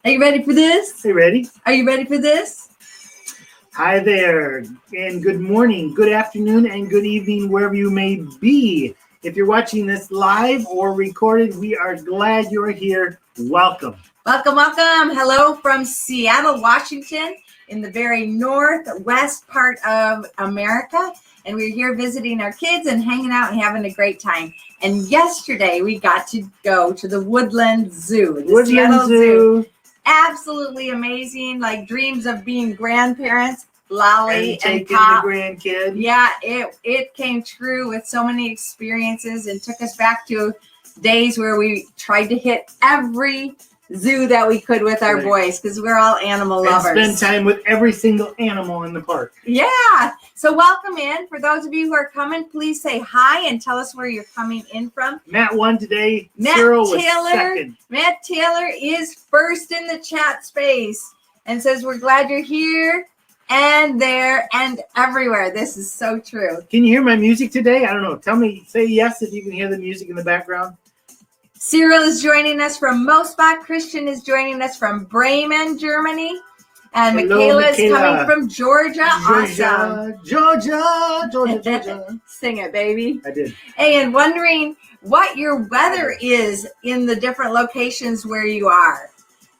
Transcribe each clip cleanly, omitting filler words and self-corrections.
Are you ready for this? Hey, ready? Are you ready for this? Hi there, and good morning, good afternoon, and good evening, wherever you may be. If you're watching this live or recorded, we are glad you're here. Welcome. Welcome, welcome. Hello from Seattle, Washington, in the very northwest part of America. And we're here visiting our kids and hanging out and having a great time. And yesterday we got to go to the Woodland Zoo. The Seattle Zoo. Absolutely amazing, like dreams of being grandparents. Lolly and Pop. The grandkid. Yeah, it came true with so many experiences and took us back to days where we tried to hit every zoo that we could with our boys because we're all animal lovers. And spend time with every single animal in the park. Yeah. So welcome in. For those of you who are coming, please say hi and tell us where you're coming in from. Matt won today. Cyril was second. Matt Taylor is first in the chat space and says, we're glad you're here and there and everywhere. This is so true. Can you hear my music today? I don't know. Tell me, say yes if you can hear the music in the background. Cyril is joining us from Mosbach. Christian is joining us from Bremen, Germany. And Michaela is coming from Georgia. Awesome. Georgia. Sing it, baby. I did. Hey, and wondering what your weather is in the different locations where you are.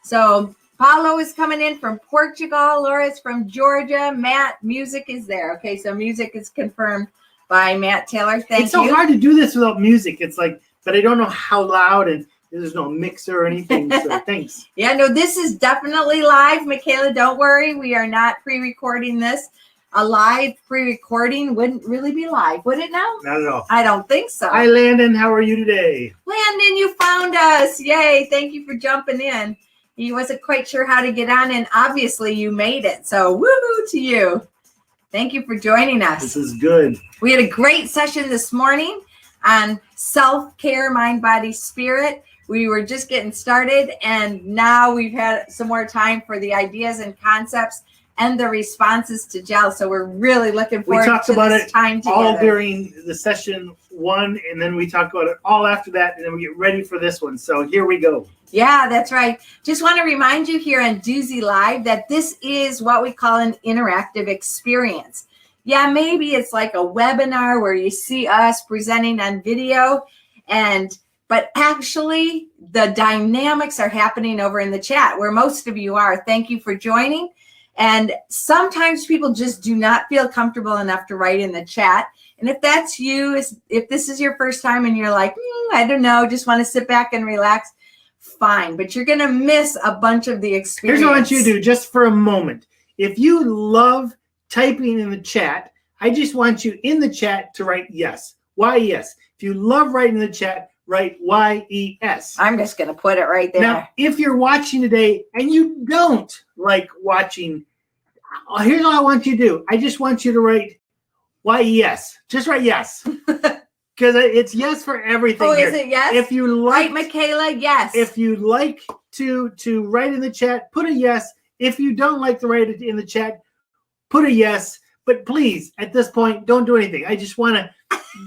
So Paulo is coming in from Portugal. Laura's from Georgia. Matt, music is there. Okay, so music is confirmed by Matt Taylor. Thank you. It's so hard to do this without music. It's like, but I don't know how loud, and there's no mixer or anything, so thanks. Yeah, no, this is definitely live. Michaela, don't worry. We are not pre-recording this. A live pre-recording wouldn't really be live, would it now? Not at all. I don't think so. Hi, Landon. How are you today? Landon, you found us. Yay. Thank you for jumping in. He wasn't quite sure how to get on, and obviously you made it. So woohoo to you. Thank you for joining us. This is good. We had a great session this morning on self-care, mind, body, spirit. We were just getting started, and now we've had some more time for the ideas and concepts and the responses to gel. So we're really looking forward to this time together. All during the session one, and then we talk about it all after that, and then we get ready for this one. So here we go. Yeah, that's right. Just want to remind you here on Duzie Live that this is what we call an interactive experience. Yeah, maybe it's like a webinar where you see us presenting on video, but actually the dynamics are happening over in the chat where most of you are. Thank you for joining. And sometimes people just do not feel comfortable enough to write in the chat. And if that's you, if this is your first time and you're like, I don't know, just want to sit back and relax, fine. But you're going to miss a bunch of the experience. Here's what I want you to do just for a moment. If you love typing in the chat, I just want you in the chat to write yes. Why yes? If you love writing in the chat, write YES. I'm just going to put it right there. Now, if you're watching today and you don't like watching, here's what I want you to do. I just want you to write YES. Just write yes. Because it's yes for everything. Oh, here. Is it yes? If you like, right, Michaela, yes. If you like to write in the chat, put a yes. If you don't like to write it in the chat, put a yes. But please, at this point, don't do anything. I just want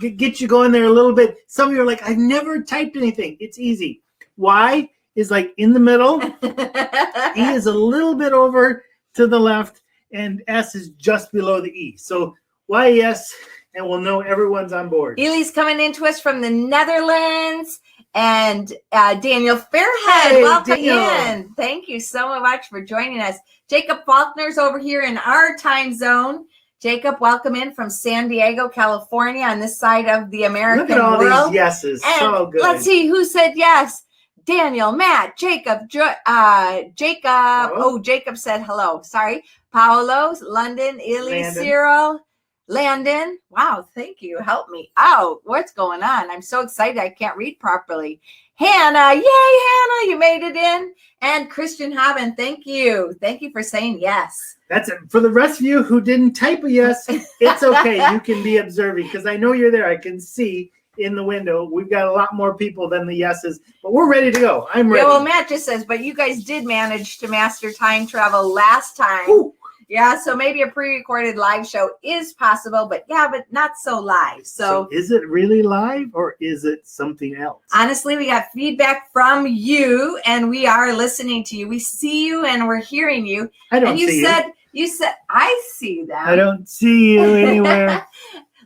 to get you going there a little bit. Some of you are like, I've never typed anything. It's easy. Y is like in the middle. E is a little bit over to the left. And S is just below the E. So YES, and we'll know everyone's on board. Ely's coming into us from the Netherlands. And Daniel Fairhead, welcome in. Thank you so much for joining us. Jacob Faulkner's over here in our time zone. Jacob, welcome in from San Diego, California, on this side of the American world. Look at all these yeses. And so good. Let's see who said yes. Daniel, Matt, Jacob, Jacob. Oh, Jacob said hello. Sorry. Paolo, London, Ely, Cyril, Landon. Wow, thank you. Help me out. What's going on? I'm so excited. I can't read properly. Hannah, yay, Hannah, you made it in. And Christian Haben, thank you. Thank you for saying yes. That's it. For the rest of you who didn't type a yes, it's okay. You can be observing because I know you're there. I can see in the window. We've got a lot more people than the yeses, but we're ready to go. I'm ready. Yeah, well, Matt just says, but you guys did manage to master time travel last time. Ooh. Yeah, so maybe a pre-recorded live show is possible, but not so live. So is it really live or is it something else? Honestly, we got feedback from you and we are listening to you. We see you and we're hearing you. I don't and you said, I see them. I don't see you anywhere.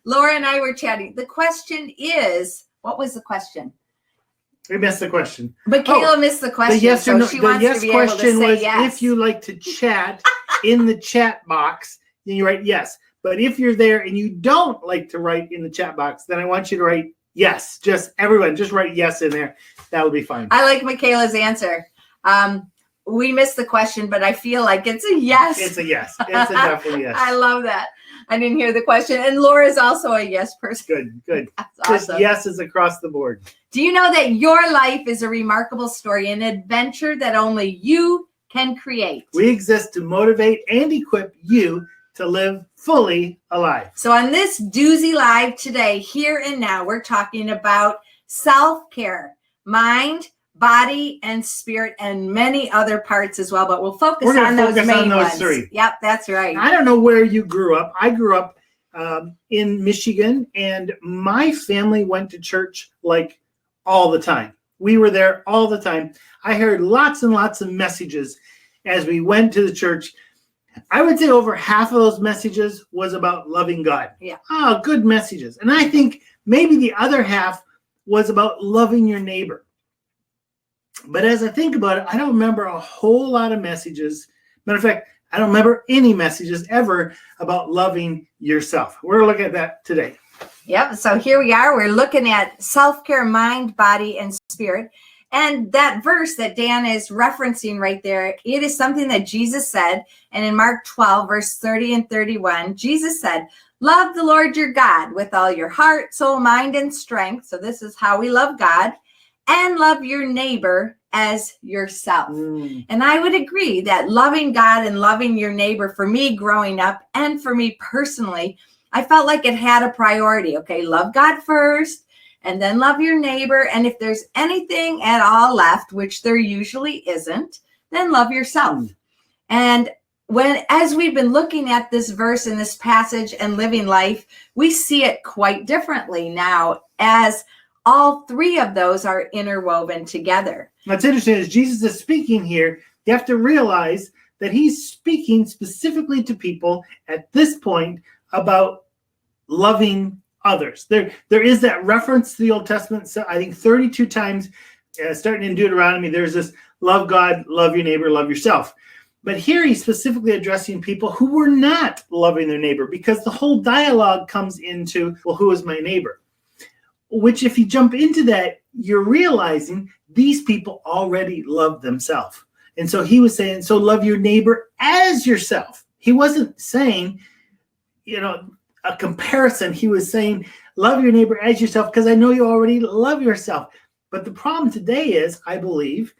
Laura and I were chatting. The question is, what was the question? We missed the question. Michaela missed the question. The yes or no. She the wants yes to be question able to say was yes. if you like to chat in the chat box, then you write yes. But if you're there and you don't like to write in the chat box, then I want you to write yes. Just everyone, just write yes in there. That will be fine. I like Michaela's answer. We missed the question, but I feel like it's a yes. It's a yes. It's a definitely yes. I love that. I didn't hear the question. And Laura's also a yes person. Good. That's Just awesome. yeses across the board. Do you know that your life is a remarkable story, an adventure that only you can create? We exist to motivate and equip you to live fully alive. So on this Duzie Live today, here and now, we're talking about self-care, mind, body, and spirit, and many other parts as well. But we'll focus on those main ones. Three. Yep, that's right. I don't know where you grew up. I grew up in Michigan, and my family went to church like all the time. We were there all the time. I heard lots and lots of messages as we went to the church. I would say over half of those messages was about loving God. Yeah. Oh, good messages. And I think maybe the other half was about loving your neighbor. But as I think about it, I don't remember a whole lot of messages. Matter of fact, I don't remember any messages ever about loving yourself. We're going to look at that today. Yep. So here we are. We're looking at self-care, mind, body, and spirit. And that verse that Dan is referencing right there, it is something that Jesus said. And in Mark 12, verse 30 and 31, Jesus said, love the Lord your God with all your heart, soul, mind, and strength. So this is how we love God. And love your neighbor as yourself. And I would agree that loving God and loving your neighbor, for me growing up and for me personally, I felt like it had a priority. Okay, love God first and then love your neighbor. And if there's anything at all left, which there usually isn't, then love yourself. And as we've been looking at this verse in this passage and living life, we see it quite differently now as all three of those are interwoven together. What's interesting is Jesus is speaking here. You have to realize that he's speaking specifically to people at this point about loving others. There is that reference to the Old Testament, so I think 32 times, starting in Deuteronomy, there's this love God, love your neighbor, love yourself. But here he's specifically addressing people who were not loving their neighbor, because the whole dialogue comes into, well, who is my neighbor? Which if you jump into that, you're realizing these people already love themselves. And so he was saying, so love your neighbor as yourself. He wasn't saying, a comparison. He was saying, love your neighbor as yourself, because I know you already love yourself. But the problem today is, I believe,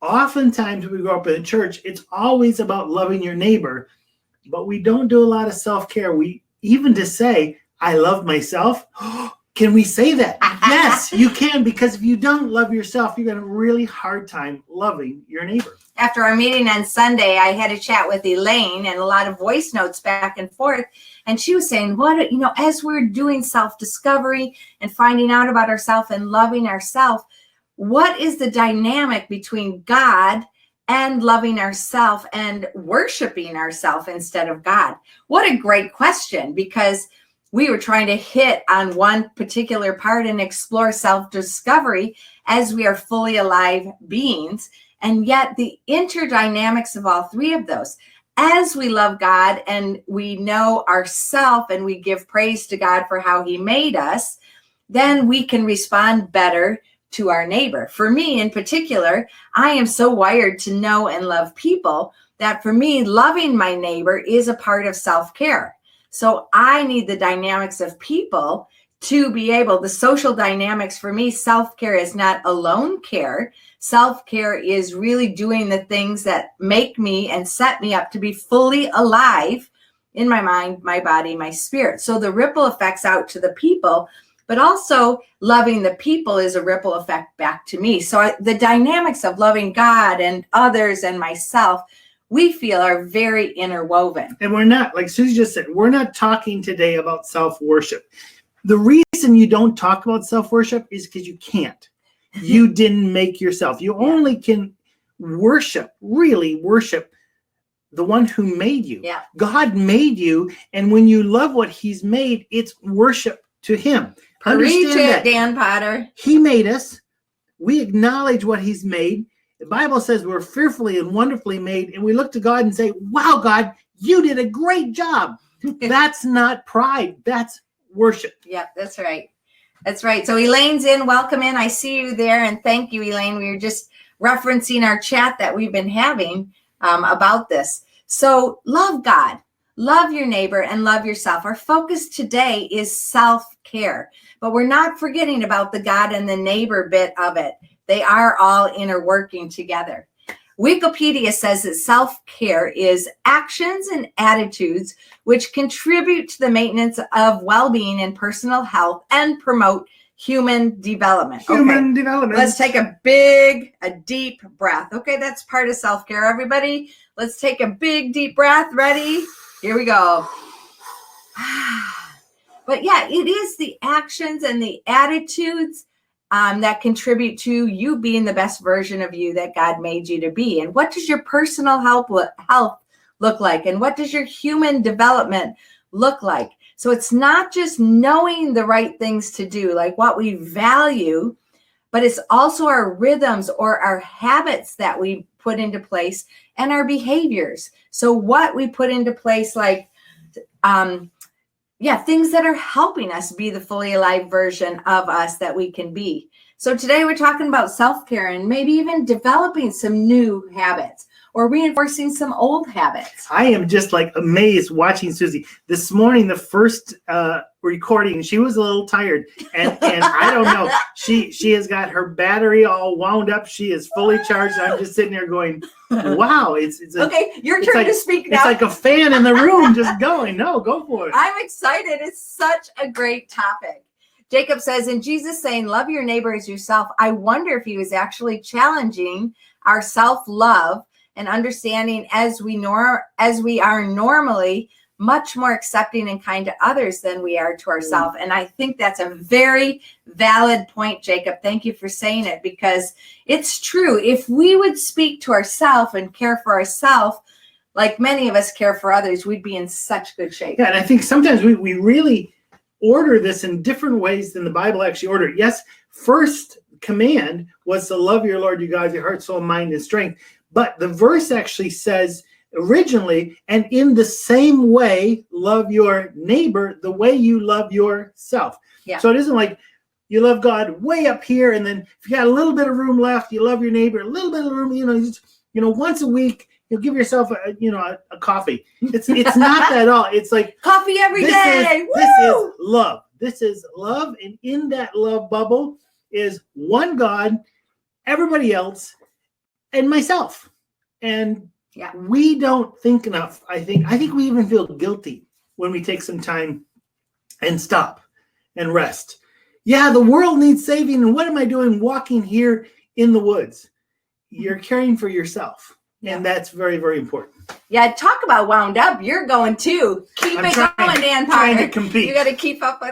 oftentimes when we grow up in the church, it's always about loving your neighbor, but we don't do a lot of self-care. We even to say, I love myself. Can we say that? Yes, you can, because if you don't love yourself, you're going to have a really hard time loving your neighbor. After our meeting on Sunday, I had a chat with Elaine and a lot of voice notes back and forth. And she was saying, as we're doing self-discovery and finding out about ourselves and loving ourselves, what is the dynamic between God and loving ourselves and worshiping ourselves instead of God? What a great question, because we were trying to hit on one particular part and explore self-discovery as we are fully alive beings. And yet the interdynamics of all three of those, as we love God and we know ourselves and we give praise to God for how he made us, then we can respond better to our neighbor. For me in particular, I am so wired to know and love people that for me, loving my neighbor is a part of self-care. So I need the dynamics of people to be able, the social dynamics for me, self-care is not alone care. Self-care is really doing the things that make me and set me up to be fully alive in my mind, my body, my spirit. So the ripple effects out to the people, but also loving the people is a ripple effect back to me. So the dynamics of loving God and others and myself we feel are very interwoven. And we're not, like Susie just said, we're not talking today about self-worship. The reason you don't talk about self-worship is because you can't. You didn't make yourself. You only can worship, really worship the one who made you. Yeah. God made you, and when you love what he's made, it's worship to him. Preach it, Dan Potter. He made us. We acknowledge what he's made. The Bible says we're fearfully and wonderfully made, and we look to God and say, wow, God, you did a great job. That's not pride. That's worship. Yep, that's right. That's right. So Elaine's in. Welcome in. I see you there, and thank you, Elaine. We were just referencing our chat that we've been having about this. So love God, love your neighbor, and love yourself. Our focus today is self-care, but we're not forgetting about the God and the neighbor bit of it. They are all interworking together. Wikipedia says that self-care is actions and attitudes which contribute to the maintenance of well-being and personal health and promote human development. Human development. Let's take a deep breath. Okay, that's part of self-care, everybody. Let's take a big, deep breath. Ready? Here we go. But yeah, it is the actions and the attitudes that contribute to you being the best version of you that God made you to be. And what does your personal health look like? And what does your human development look like? So it's not just knowing the right things to do, like what we value, but it's also our rhythms or our habits that we put into place and our behaviors. So what we put into place, like, things that are helping us be the fully alive version of us that we can be. So today we're talking about self-care and maybe even developing some new habits or reinforcing some old habits. I am just like amazed watching Susie. This morning, the first recording, she was a little tired. And I don't know, she has got her battery all wound up. She is fully charged. I'm just sitting there going, wow. It's okay, your turn to speak now. It's like a fan in the room just going. No, go for it. I'm excited. It's such a great topic. Jacob says, in Jesus saying, love your neighbor as yourself, I wonder if he was actually challenging our self-love and understanding as we are normally much more accepting and kind to others than we are to ourselves. And I think that's a very valid point, Jacob. Thank you for saying it, because it's true. If we would speak to ourselves and care for ourselves like many of us care for others, we'd be in such good shape. Yeah, and I think sometimes we really order this in different ways than the Bible actually ordered. Yes, first command was to love your Lord your God with your heart, soul, mind, and strength. But the verse actually says originally, and in the same way, love your neighbor the way you love yourself. Yeah. So it isn't like you love God way up here, and then if you got a little bit of room left, you love your neighbor, a little bit of room, once a week, you'll give yourself a coffee. It's not that at all. It's like coffee every day. This is love. This is love. And in that love bubble is one God, everybody else, and myself. And we don't think enough. I think we even feel guilty when we take some time and stop and rest. Yeah, the world needs saving. And what am I doing walking here in the woods? You're caring for yourself. Yeah. And that's very, very important. Yeah, talk about wound up. You're going too. Keep it going, Dan Potter. Trying to compete. You got to keep up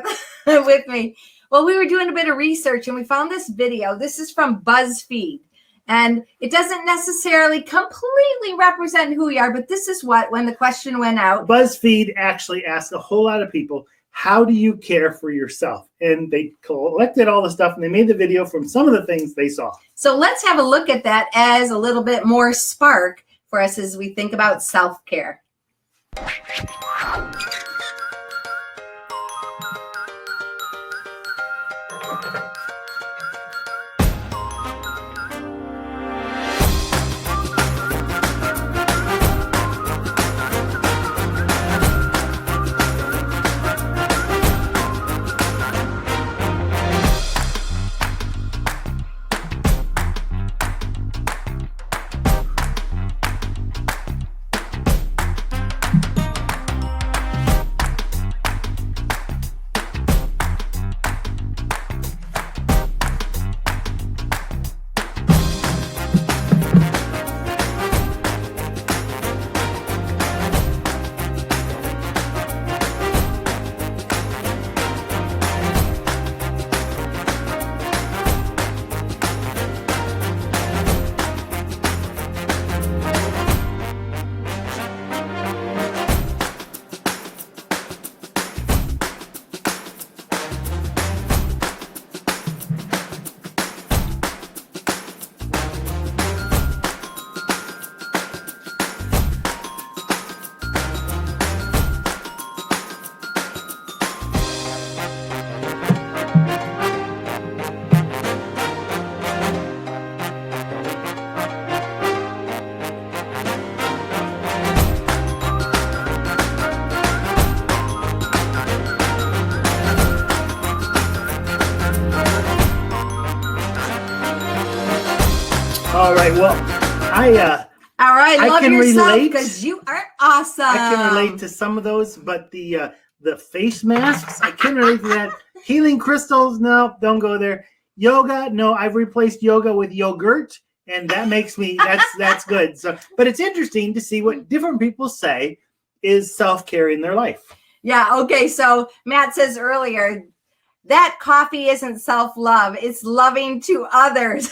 with me. Well, we were doing a bit of research and we found this video. This is from BuzzFeed. And it doesn't necessarily completely represent who we are, but this is what, when the question went out. BuzzFeed actually asked a whole lot of people, how do you care for yourself? And they collected all the stuff and they made the video from some of the things they saw. So let's have a look at that as a little bit more spark for us as we think about self-care. right. Well, All right, I love can yourself relate. because you are awesome. I can relate to some of those, but the face masks, I can relate to that. Healing crystals, no, don't go there. Yoga, no, I've replaced yoga with yogurt, and that makes me that's good. So, but it's interesting to see what different people say is self-care in their life. Yeah, okay. So Matt says earlier that coffee isn't self-love, it's loving to others.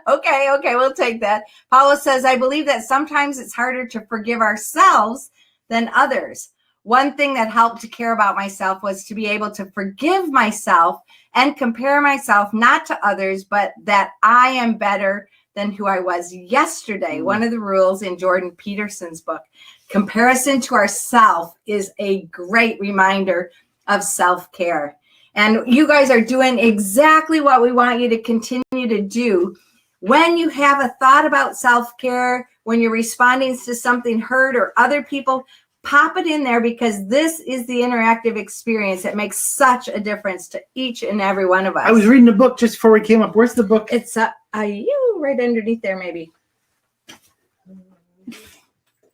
Okay, we'll take that. Paula says, I believe that sometimes it's harder to forgive ourselves than others. One thing that helped to care about myself was to be able to forgive myself and compare myself not to others, but that I am better than who I was yesterday. One of the rules in Jordan Peterson's book. Comparison to ourself is a great reminder of self-care. And you guys are doing exactly what we want you to continue to do. When you have a thought about self-care, when you're responding to something heard or other people, pop it in there, because this is the interactive experience that makes such a difference to each and every one of us. I was reading a book just before we came up. Where's the book? It's you right underneath there, maybe.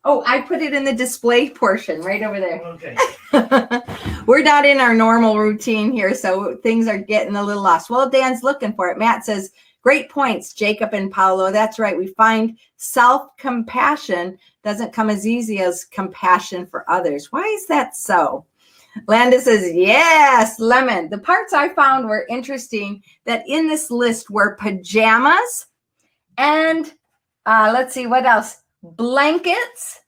Oh, I put it in the display portion right over there. Okay. We're not in our normal routine here, so things are getting a little lost. Well, Dan's looking for it. Matt says, great points, Jacob and Paolo. That's right. We find self-compassion doesn't come as easy as compassion for others. Why is that so? Landa says, yes, lemon. The parts I found were interesting that in this list were pajamas and let's see, what else? Blankets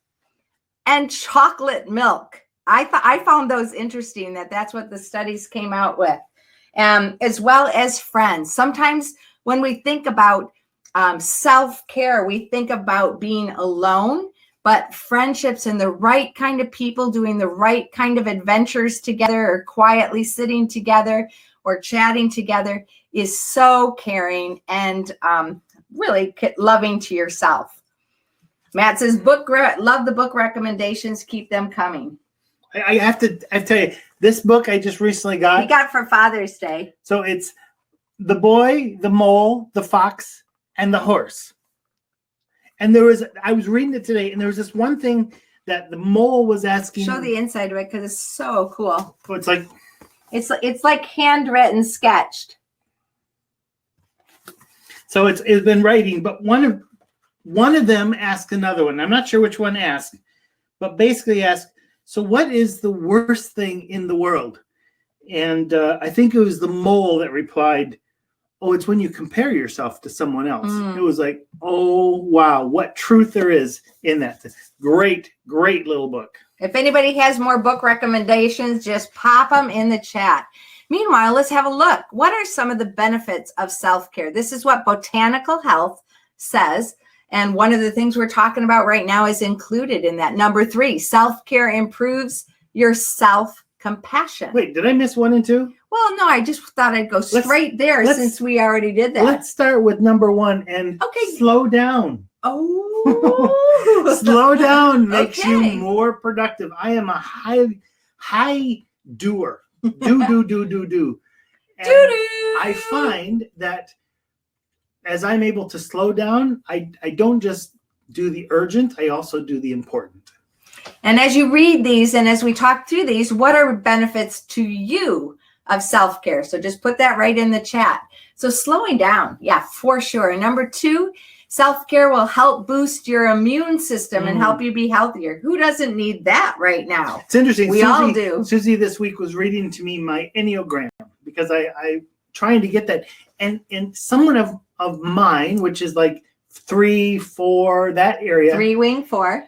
and chocolate milk. I found those interesting, that's what the studies came out with. As well as friends. Sometimes when we think about self-care, we think about being alone, but friendships and the right kind of people doing the right kind of adventures together, or quietly sitting together or chatting together, is so caring and really loving to yourself. Matt says, love the book recommendations. Keep them coming. I have to tell you, this book I just recently got. We got for Father's Day. So it's The Boy, the Mole, the Fox, and the Horse. And I was reading it today, and there was this one thing that the mole was asking. Show the inside of it, because it's so cool. So it's like handwritten, sketched. So it's been writing, but one of them asked another one. I'm not sure which one asked, but basically asked, so what is the worst thing in the world? And I think it was the mole that replied, oh, it's when you compare yourself to someone else. It was like, oh, wow, what truth there is in that. Great, great little book. If anybody has more book recommendations, just pop them in the chat. Meanwhile, let's have a look. What are some of the benefits of self-care? This is what Botanical Health says. And one of the things we're talking about right now is included in that. Number 3, self-care improves your self-compassion. Wait, did I miss 1 and 2? Well, no, I just thought I'd go straight there since we already did that. Let's start with number 1 and slow down. Oh. Slow down makes you more productive. I am a high doer. Do. And I find that as I'm able to slow down, I don't just do the urgent, I also do the important. And as you read these and as we talk through these, what are benefits to you of self-care? So just put that right in the chat. So slowing down, yeah, for sure. And number 2, self-care will help boost your immune system and help you be healthier. Who doesn't need that right now? It's interesting. We all do. Susie this week was reading to me my Enneagram, because I trying to get that. And someone of mine, which is like 3, 4, that area. 3 wing 4.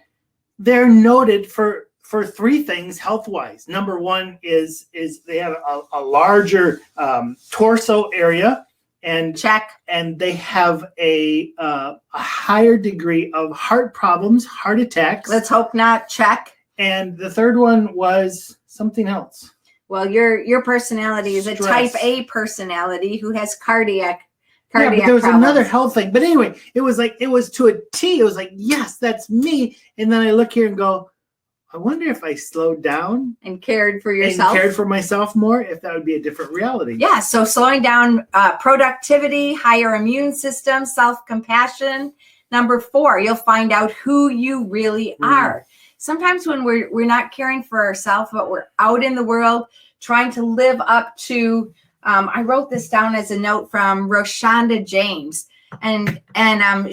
They're noted for 3 things health-wise. Number 1 is they have a larger torso area, and check. And they have a higher degree of heart problems, heart attacks. Let's hope not. Check. And the 3rd one was something else. Well, your personality is a type A personality who has cardiac but there was problems. another health thing. But anyway, it was to a T. It was like, yes, that's me. And then I look here and go, I wonder if I slowed down and cared for yourself. And cared for myself more, if that would be a different reality. Yeah, so slowing down productivity, higher immune system, self-compassion. Number 4, you'll find out who you really are. Sometimes when we're not caring for ourselves, but we're out in the world trying to live up to, I wrote this down as a note from Roshonda James, and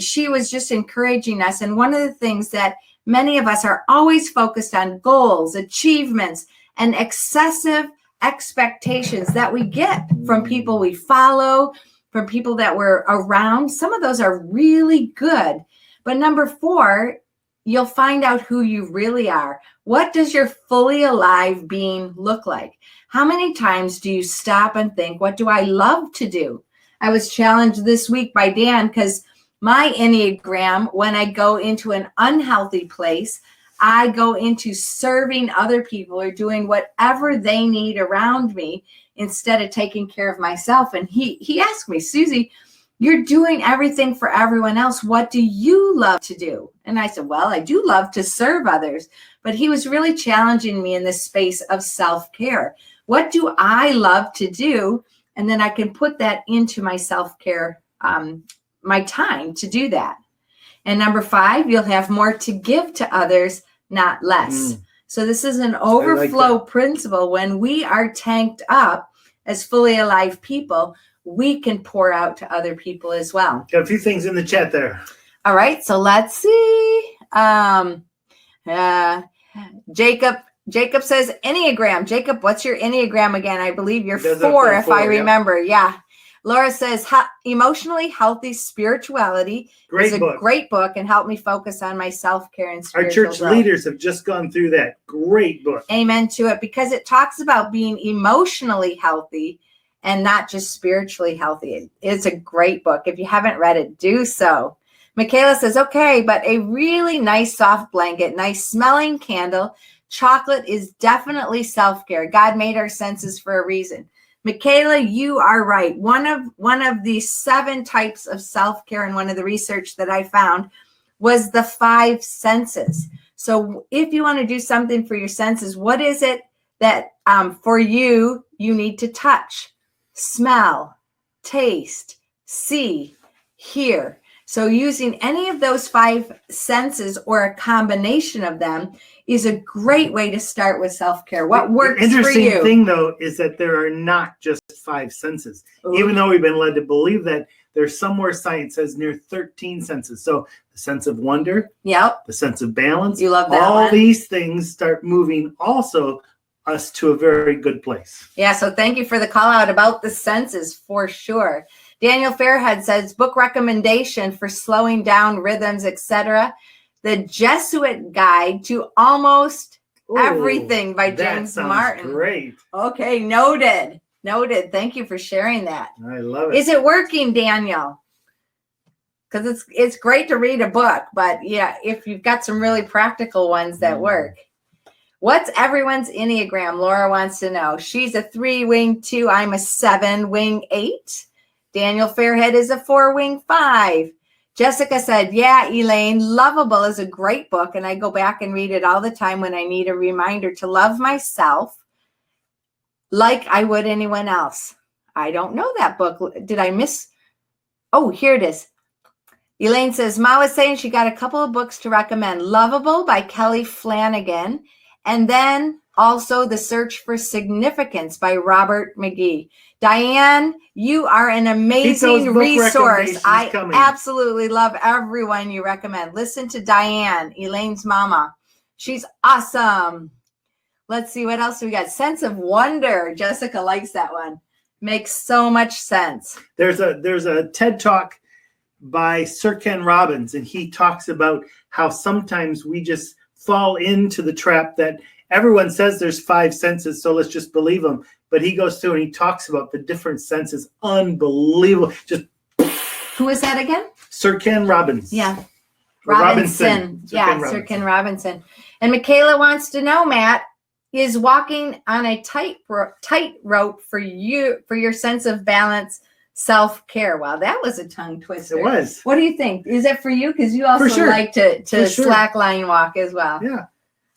she was just encouraging us. And one of the things that many of us are always focused on goals, achievements, and excessive expectations that we get from people we follow, from people that we're around. Some of those are really good. But number 4, you'll find out who you really are. What does your fully alive being look like? How many times do you stop and think, what do I love to do? I was challenged this week by Dan because my Enneagram, when I go into an unhealthy place, I go into serving other people or doing whatever they need around me instead of taking care of myself. And he asked me, Susie, you're doing everything for everyone else. What do you love to do? And I said, well, I do love to serve others. But he was really challenging me in this space of self-care. What do I love to do? And then I can put that into my self-care, my time to do that. And number 5, you'll have more to give to others, not less. So this is an overflow principle. When we are tanked up as fully alive people, we can pour out to other people as well. Got a few things in the chat there. All right, so let's see. Jacob says Enneagram. Jacob, what's your Enneagram again? I believe you're 4, if I remember. Yeah. Laura says, Emotionally Healthy Spirituality is a great book and helped me focus on my self-care and spiritual growth. Our church leaders have just gone through that. Great book. Amen to it, because it talks about being emotionally healthy and not just spiritually healthy. It's a great book. If you haven't read it, do so. Michaela says, okay, but a really nice soft blanket, nice smelling candle, chocolate is definitely self-care. God made our senses for a reason. Michaela, you are right. One of the 7 types of self-care and one of the research that I found was the 5 senses. So if you want to do something for your senses, what is it that for you need to touch, smell, taste, see, hear? So using any of those 5 senses or a combination of them is a great way to start with self-care. What works for you? The interesting thing, though, is that there are not just 5 senses. Ooh. Even though we've been led to believe that, there's somewhere science says near 13 senses. So the sense of wonder, the sense of balance, you love that all these things start moving also us to a very good place. Yeah, so thank you for the call out about the senses for sure. Daniel Fairhead says, book recommendation for slowing down rhythms, etc. The Jesuit Guide to Almost Everything by James Martin. Great. Okay, noted. Thank you for sharing that. I love it. Is it working, Daniel? Because it's great to read a book, but yeah, if you've got some really practical ones that work. What's everyone's Enneagram? Laura wants to know. She's a 3 wing 2. I'm a 7 wing 8. Daniel Fairhead is a 4 wing 5. Jessica said, yeah, Elaine, Lovable is a great book, and I go back and read it all the time when I need a reminder to love myself like I would anyone else. I don't know that book. Did I miss? Oh, here it is. Elaine says, Ma was saying she got a couple of books to recommend. Lovable by Kelly Flanagan, and then also The Search for Significance by Robert McGee. Diane, you are an amazing resource. I absolutely love everyone you recommend. Listen to Diane, Elaine's mama. She's awesome. Let's see what else we got. Sense of Wonder. Jessica likes that one. Makes so much sense. There's a TED Talk by Sir Ken Robbins, and he talks about how sometimes we just fall into the trap that everyone says there's 5 senses, so let's just believe them. But he goes through and he talks about the different senses. Unbelievable. Just who is that again? Sir Ken Robbins. Yeah. Robinson. Sir Ken Robinson. And Michaela wants to know, Matt, is walking on a tightrope for your sense of balance, self-care? Wow, that was a tongue twister. It was. What do you think? Is it for you? Because you also like to slackline walk as well. Yeah.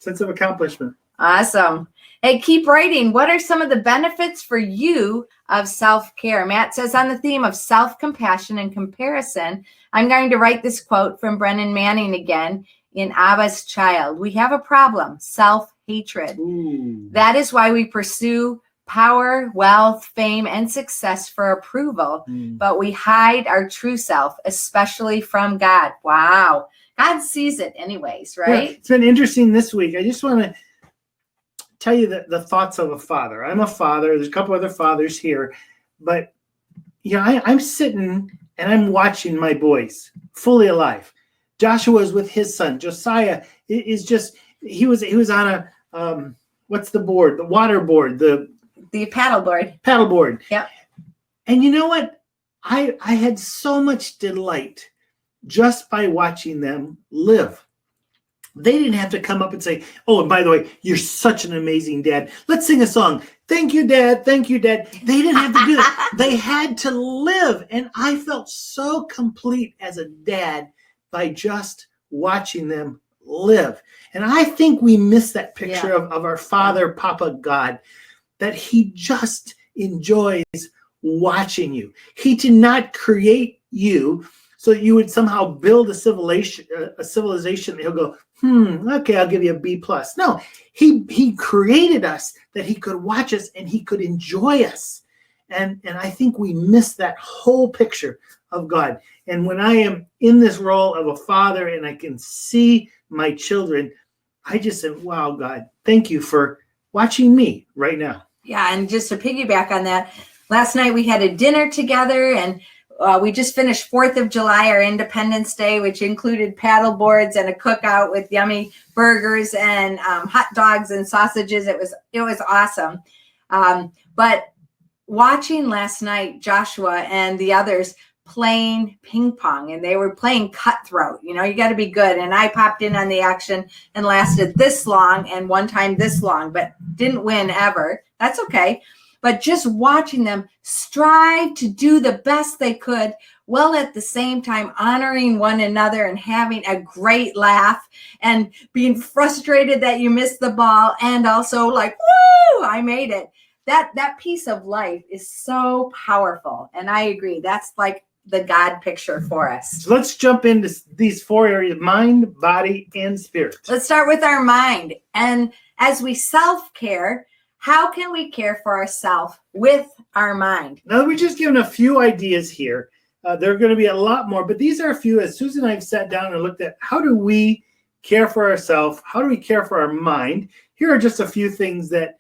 sense of accomplishment. Awesome. Hey, keep writing. What are some of the benefits for you of self-care? Matt says, on the theme of self-compassion and comparison, I'm going to write this quote from Brennan Manning again in Abba's Child. We have a problem, self-hatred. Ooh. That is why we pursue power, wealth, fame, and success for approval, but we hide our true self, especially from God. Wow. God sees it anyways, right? Yeah, it's been interesting this week. I just want to tell you the thoughts of a father. I'm a father. There's a couple other fathers here, but I'm sitting and I'm watching my boys fully alive. Joshua is with his son. Josiah is just, he was on a, what's the board? The water board, the paddleboard. Paddleboard. Yep. And you know what? I had so much delight just by watching them live. They didn't have to come up and say, oh, and by the way, you're such an amazing dad. Let's sing a song. Thank you, Dad. Thank you, Dad. They didn't have to do that. They had to live. And I felt so complete as a dad by just watching them live. And I think we miss that picture of our Father, Papa God, that he just enjoys watching you. He did not create you so that you would somehow build a civilization. He'll go, okay, I'll give you a B+. No, he created us that he could watch us and he could enjoy us. And I think we miss that whole picture of God. And when I am in this role of a father and I can see my children, I just say, wow, God, thank you for watching me right now. Yeah, and just to piggyback on that, last night we had a dinner together, and we just finished 4th of July, our Independence Day, which included paddle boards and a cookout with yummy burgers and hot dogs and sausages. It was awesome. But watching last night, Joshua and the others playing ping pong, and they were playing cutthroat. You got to be good. And I popped in on the action and lasted this long, and one time this long, but didn't win ever. That's okay. But just watching them strive to do the best they could, while at the same time honoring one another and having a great laugh and being frustrated that you missed the ball, and also like, woo, I made it. That piece of life is so powerful. And I agree. That's like the God picture for us. So let's jump into these 4 areas: mind, body, and spirit. Let's start with our mind. And as we self-care, how can we care for ourselves with our mind? Now, we're just giving a few ideas here. There are going to be a lot more, but these are a few. As Susan and I have sat down and looked at how do we care for ourselves? How do we care for our mind? Here are just a few things that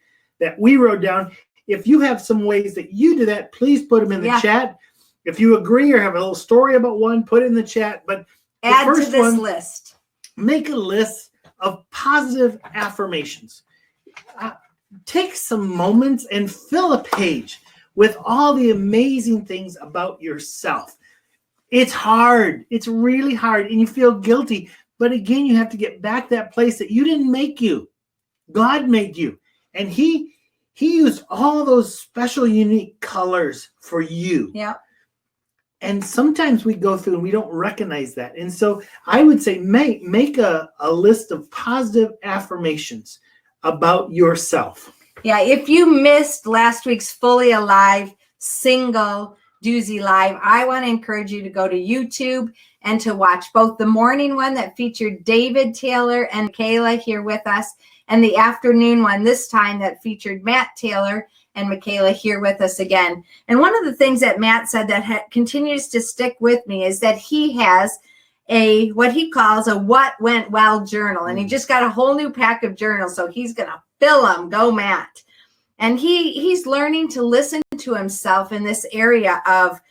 we wrote down. If you have some ways that you do that, please put them in the chat. If you agree or have a little story about one, put it in the chat. But add to this list. Make a list of positive affirmations. Take some moments and fill a page with all the amazing things about yourself. It's hard. It's really hard, and you feel guilty. But again, you have to get back to that place that you didn't make you. God made you. And he used all those special, unique colors for you. Yeah. And sometimes we go through and we don't recognize that. And so I would say make a list of positive affirmations about yourself. Yeah, if you missed last week's Fully Alive single Duzie Live, I want to encourage you to go to YouTube and to watch both the morning one that featured David Taylor and Michaela here with us, and the afternoon one this time that featured Matt Taylor and Michaela here with us again. And one of the things that Matt said that continues to stick with me is that he has what he calls a what went well journal. And he just got a whole new pack of journals. So he's going to fill them. Go, Matt. And he's learning to listen to himself in this area of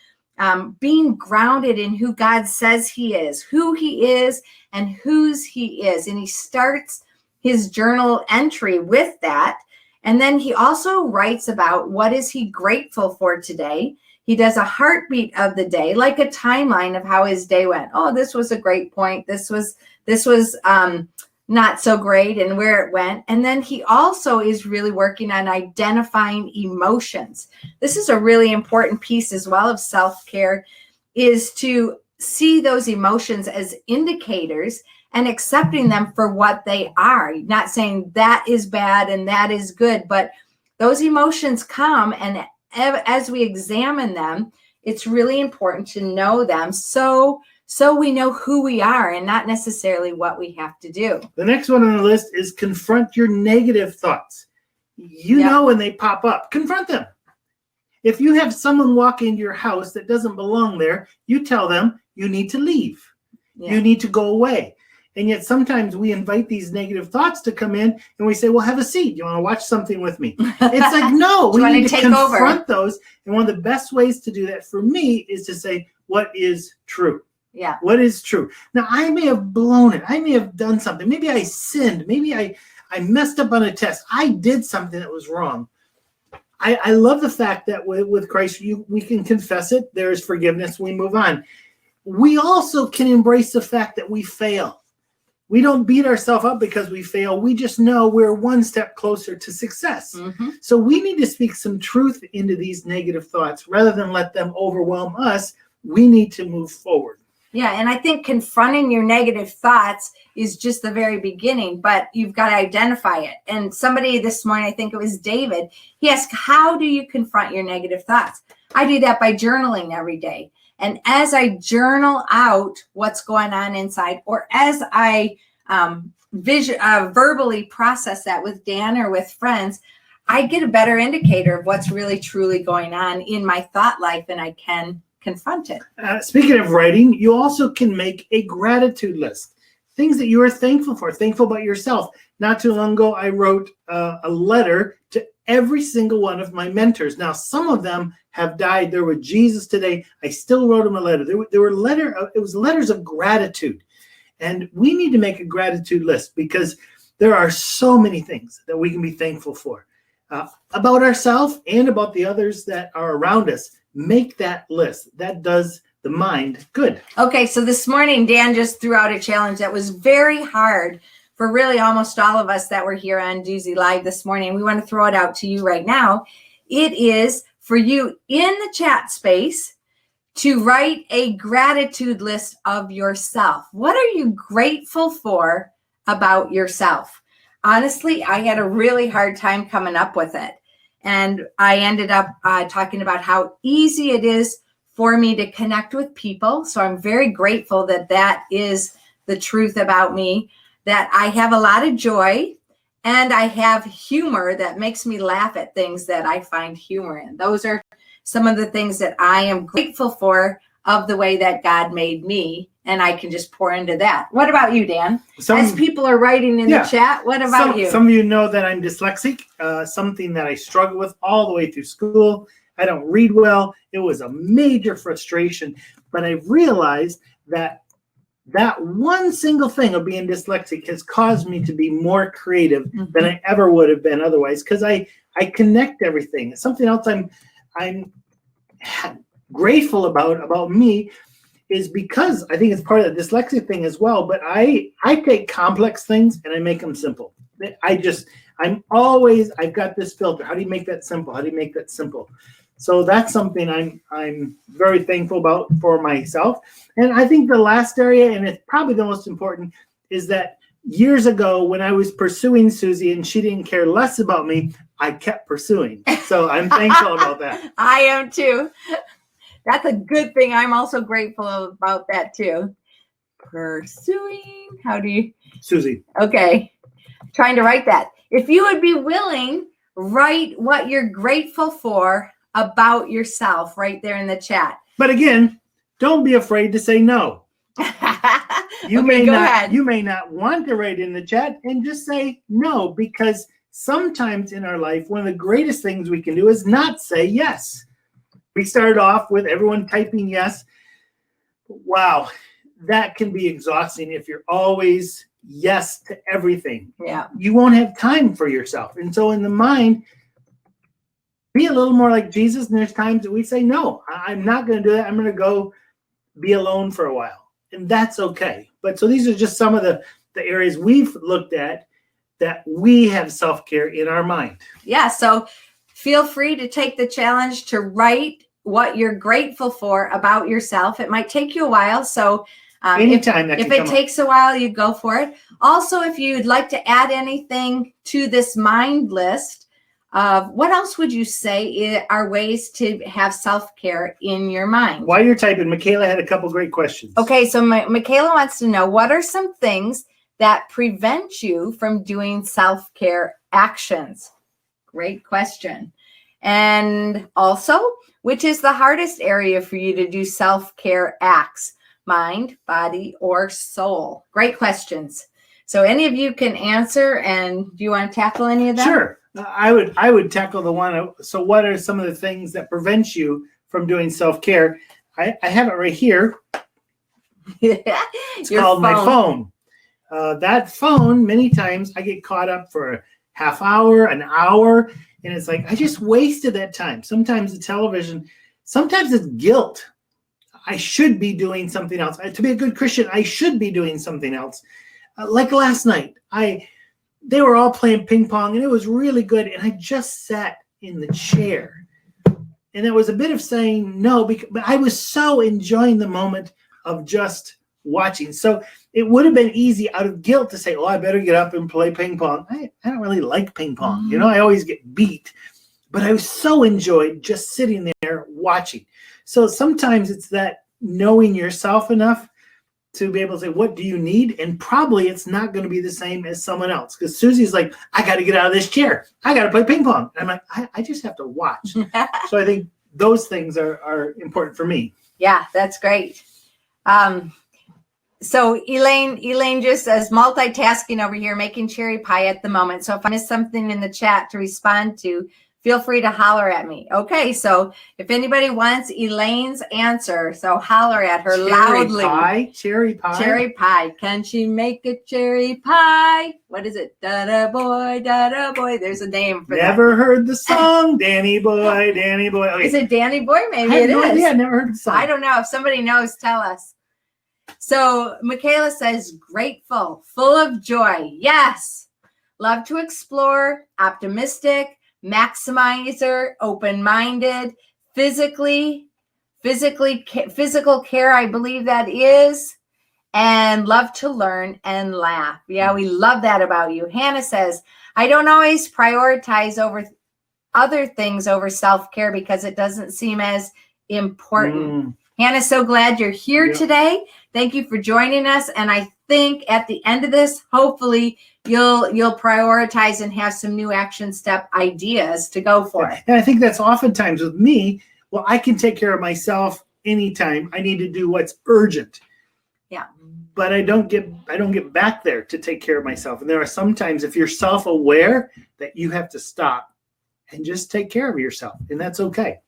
being grounded in who God says he is, who he is, and whose he is. And he starts his journal entry with that. And then he also writes about what is he grateful for today. He does a heartbeat of the day, like a timeline of how his day went. Oh, this was a great point. This was not so great, and where it went. And then he also is really working on identifying emotions. This is a really important piece as well of self-care, is to see those emotions as indicators and accepting them for what they are. Not saying that is bad and that is good, but those emotions come, and as we examine them, it's really important to know them so we know who we are and not necessarily what we have to do. The next one on the list is confront your negative thoughts. You know when they pop up, confront them. If you have someone walk into your house that doesn't belong there, you tell them you need to leave. You need to go away. And yet sometimes we invite these negative thoughts to come in and we say, well, have a seat. You want to watch something with me? It's like, no, we need to confront those. And one of the best ways to do that for me is to say, what is true? Yeah. What is true? Now, I may have blown it. I may have done something. Maybe I sinned. Maybe I messed up on a test. I did something that was wrong. I love the fact that with Christ, we can confess it. There is forgiveness. We move on. We also can embrace the fact that we fail. We don't beat ourselves up because we fail. We just know we're one step closer to success. Mm-hmm. So we need to speak some truth into these negative thoughts rather than let them overwhelm us. We need to move forward. Yeah, and I think confronting your negative thoughts is just the very beginning, but you've got to identify it. And somebody this morning, I think it was David, he asked, how do you confront your negative thoughts? I do that by journaling every day. And as I journal out what's going on inside, or as I verbally process that with Dan or with friends, I get a better indicator of what's really truly going on in my thought life, and I can confront it. Speaking of writing, you also can make a gratitude list. Things that you are thankful for, thankful about yourself. Not too long ago, I wrote a letter to every single one of my mentors. Now, some of them have died. They're with Jesus today. I still wrote them a letter. It was letters of gratitude. And we need to make a gratitude list because there are so many things that we can be thankful for about ourselves and about the others that are around us. Make that list. That does the mind good. Okay, so this morning, Dan just threw out a challenge that was very hard for really almost all of us that were here on Duzie Live this morning. We want to throw it out to you right now. It is for you in the chat space to write a gratitude list of yourself. What are you grateful for about yourself? Honestly, I had a really hard time coming up with it. And I ended up talking about how easy it is for me to connect with people. So I'm very grateful that that is the truth about me, that I have a lot of joy and I have humor that makes me laugh at things that I find humor in. Those are some of the things that I am grateful for of the way that God made me. And I can just pour into that. What about you, Dan? As people are writing in the chat, what about you? Some of you know that I'm dyslexic, something that I struggle with all the way through school. I don't read well. It was a major frustration. But I realized that one single thing of being dyslexic has caused me to be more creative than I ever would have been otherwise, because I connect everything. Something else I'm grateful about me is because I think it's part of the dyslexia thing as well, but I take complex things and I make them simple. I've got this filter. How do you make that simple? How do you make that simple? So that's something I'm very thankful about for myself. And I think the last area, and it's probably the most important, is that years ago when I was pursuing Susie and she didn't care less about me, I kept pursuing. So I'm thankful about that. I am too. That's a good thing. I'm also grateful about that too. Pursuing. How do you? Susie. Okay. Trying to write that. If you would be willing, write what you're grateful for about yourself right there in the chat. But again, don't be afraid to say no. You may not want to write in the chat, and just say no, because sometimes in our life, one of the greatest things we can do is not say yes. We started off with everyone typing yes. Wow, that can be exhausting if you're always yes to everything. Yeah. You won't have time for yourself. And so in the mind, be a little more like Jesus. And there's times that we say, no, I'm not going to do that. I'm going to go be alone for a while. And that's okay. But so these are just some of the areas we've looked at that we have self-care in our mind. Yeah. So feel free to take the challenge to write what you're grateful for about yourself. It might take you a while. So Anytime that if can it come up. takes a while, you go for it. Also, if you'd like to add anything to this mind list, what else would you say are ways to have self-care in your mind? While you're typing, Michaela had a couple great questions. Okay, so Michaela wants to know, what are some things that prevent you from doing self-care actions? Great question. And also, which is the hardest area for you to do self-care acts? Mind, body, or soul? Great questions. So any of you can answer, and do you want to tackle any of them? Sure. I would tackle the one. So what are some of the things that prevent you from doing self-care? I have it right here. It's called my phone. That phone, many times I get caught up for a half hour, an hour, and it's like, I just wasted that time. Sometimes the television, sometimes it's guilt. I should be doing something else. To be a good Christian, I should be doing something else. Like last night, they were all playing ping pong, and it was really good, and I just sat in the chair. And there was a bit of saying no, but I was so enjoying the moment of just watching. So it would have been easy out of guilt to say, oh, I better get up and play ping pong. I don't really like ping pong. You know, I always get beat. But I was so enjoyed just sitting there watching. So sometimes it's that knowing yourself enough to be able to say, what do you need? And probably it's not going to be the same as someone else. Because Susie's like, I got to get out of this chair. I got to play ping pong. And I'm like, I just have to watch. So I think those things are important for me. Yeah, that's great. So Elaine just says multitasking over here, making cherry pie at the moment. So if I miss something in the chat to respond to, feel free to holler at me. Okay, so if anybody wants Elaine's answer, so holler at her loudly. Cherry pie? Cherry pie. Can she make a cherry pie? What is it? Da-da boy, da-da boy. There's a name for that. Never heard the song, Danny Boy, Danny Boy. Okay. Is it Danny Boy? Maybe I have it no is. idea. I never heard the song. I don't know. If somebody knows, tell us. So Michaela says, grateful, full of joy. Yes. Love to explore, optimistic, maximizer, open-minded, physical care, I believe that is, and love to learn and laugh. Yeah, we love that about you. Hannah says, I don't always prioritize over other things over self-care because it doesn't seem as important. Hannah, so glad you're here today. Thank you for joining us. And I think at the end of this, hopefully you'll prioritize and have some new action step ideas to go for it. And I think that's oftentimes with me. Well, I can take care of myself anytime. I need to do what's urgent. Yeah. But I don't get back there to take care of myself. And there are sometimes, if you're self-aware, that you have to stop and just take care of yourself. And that's okay.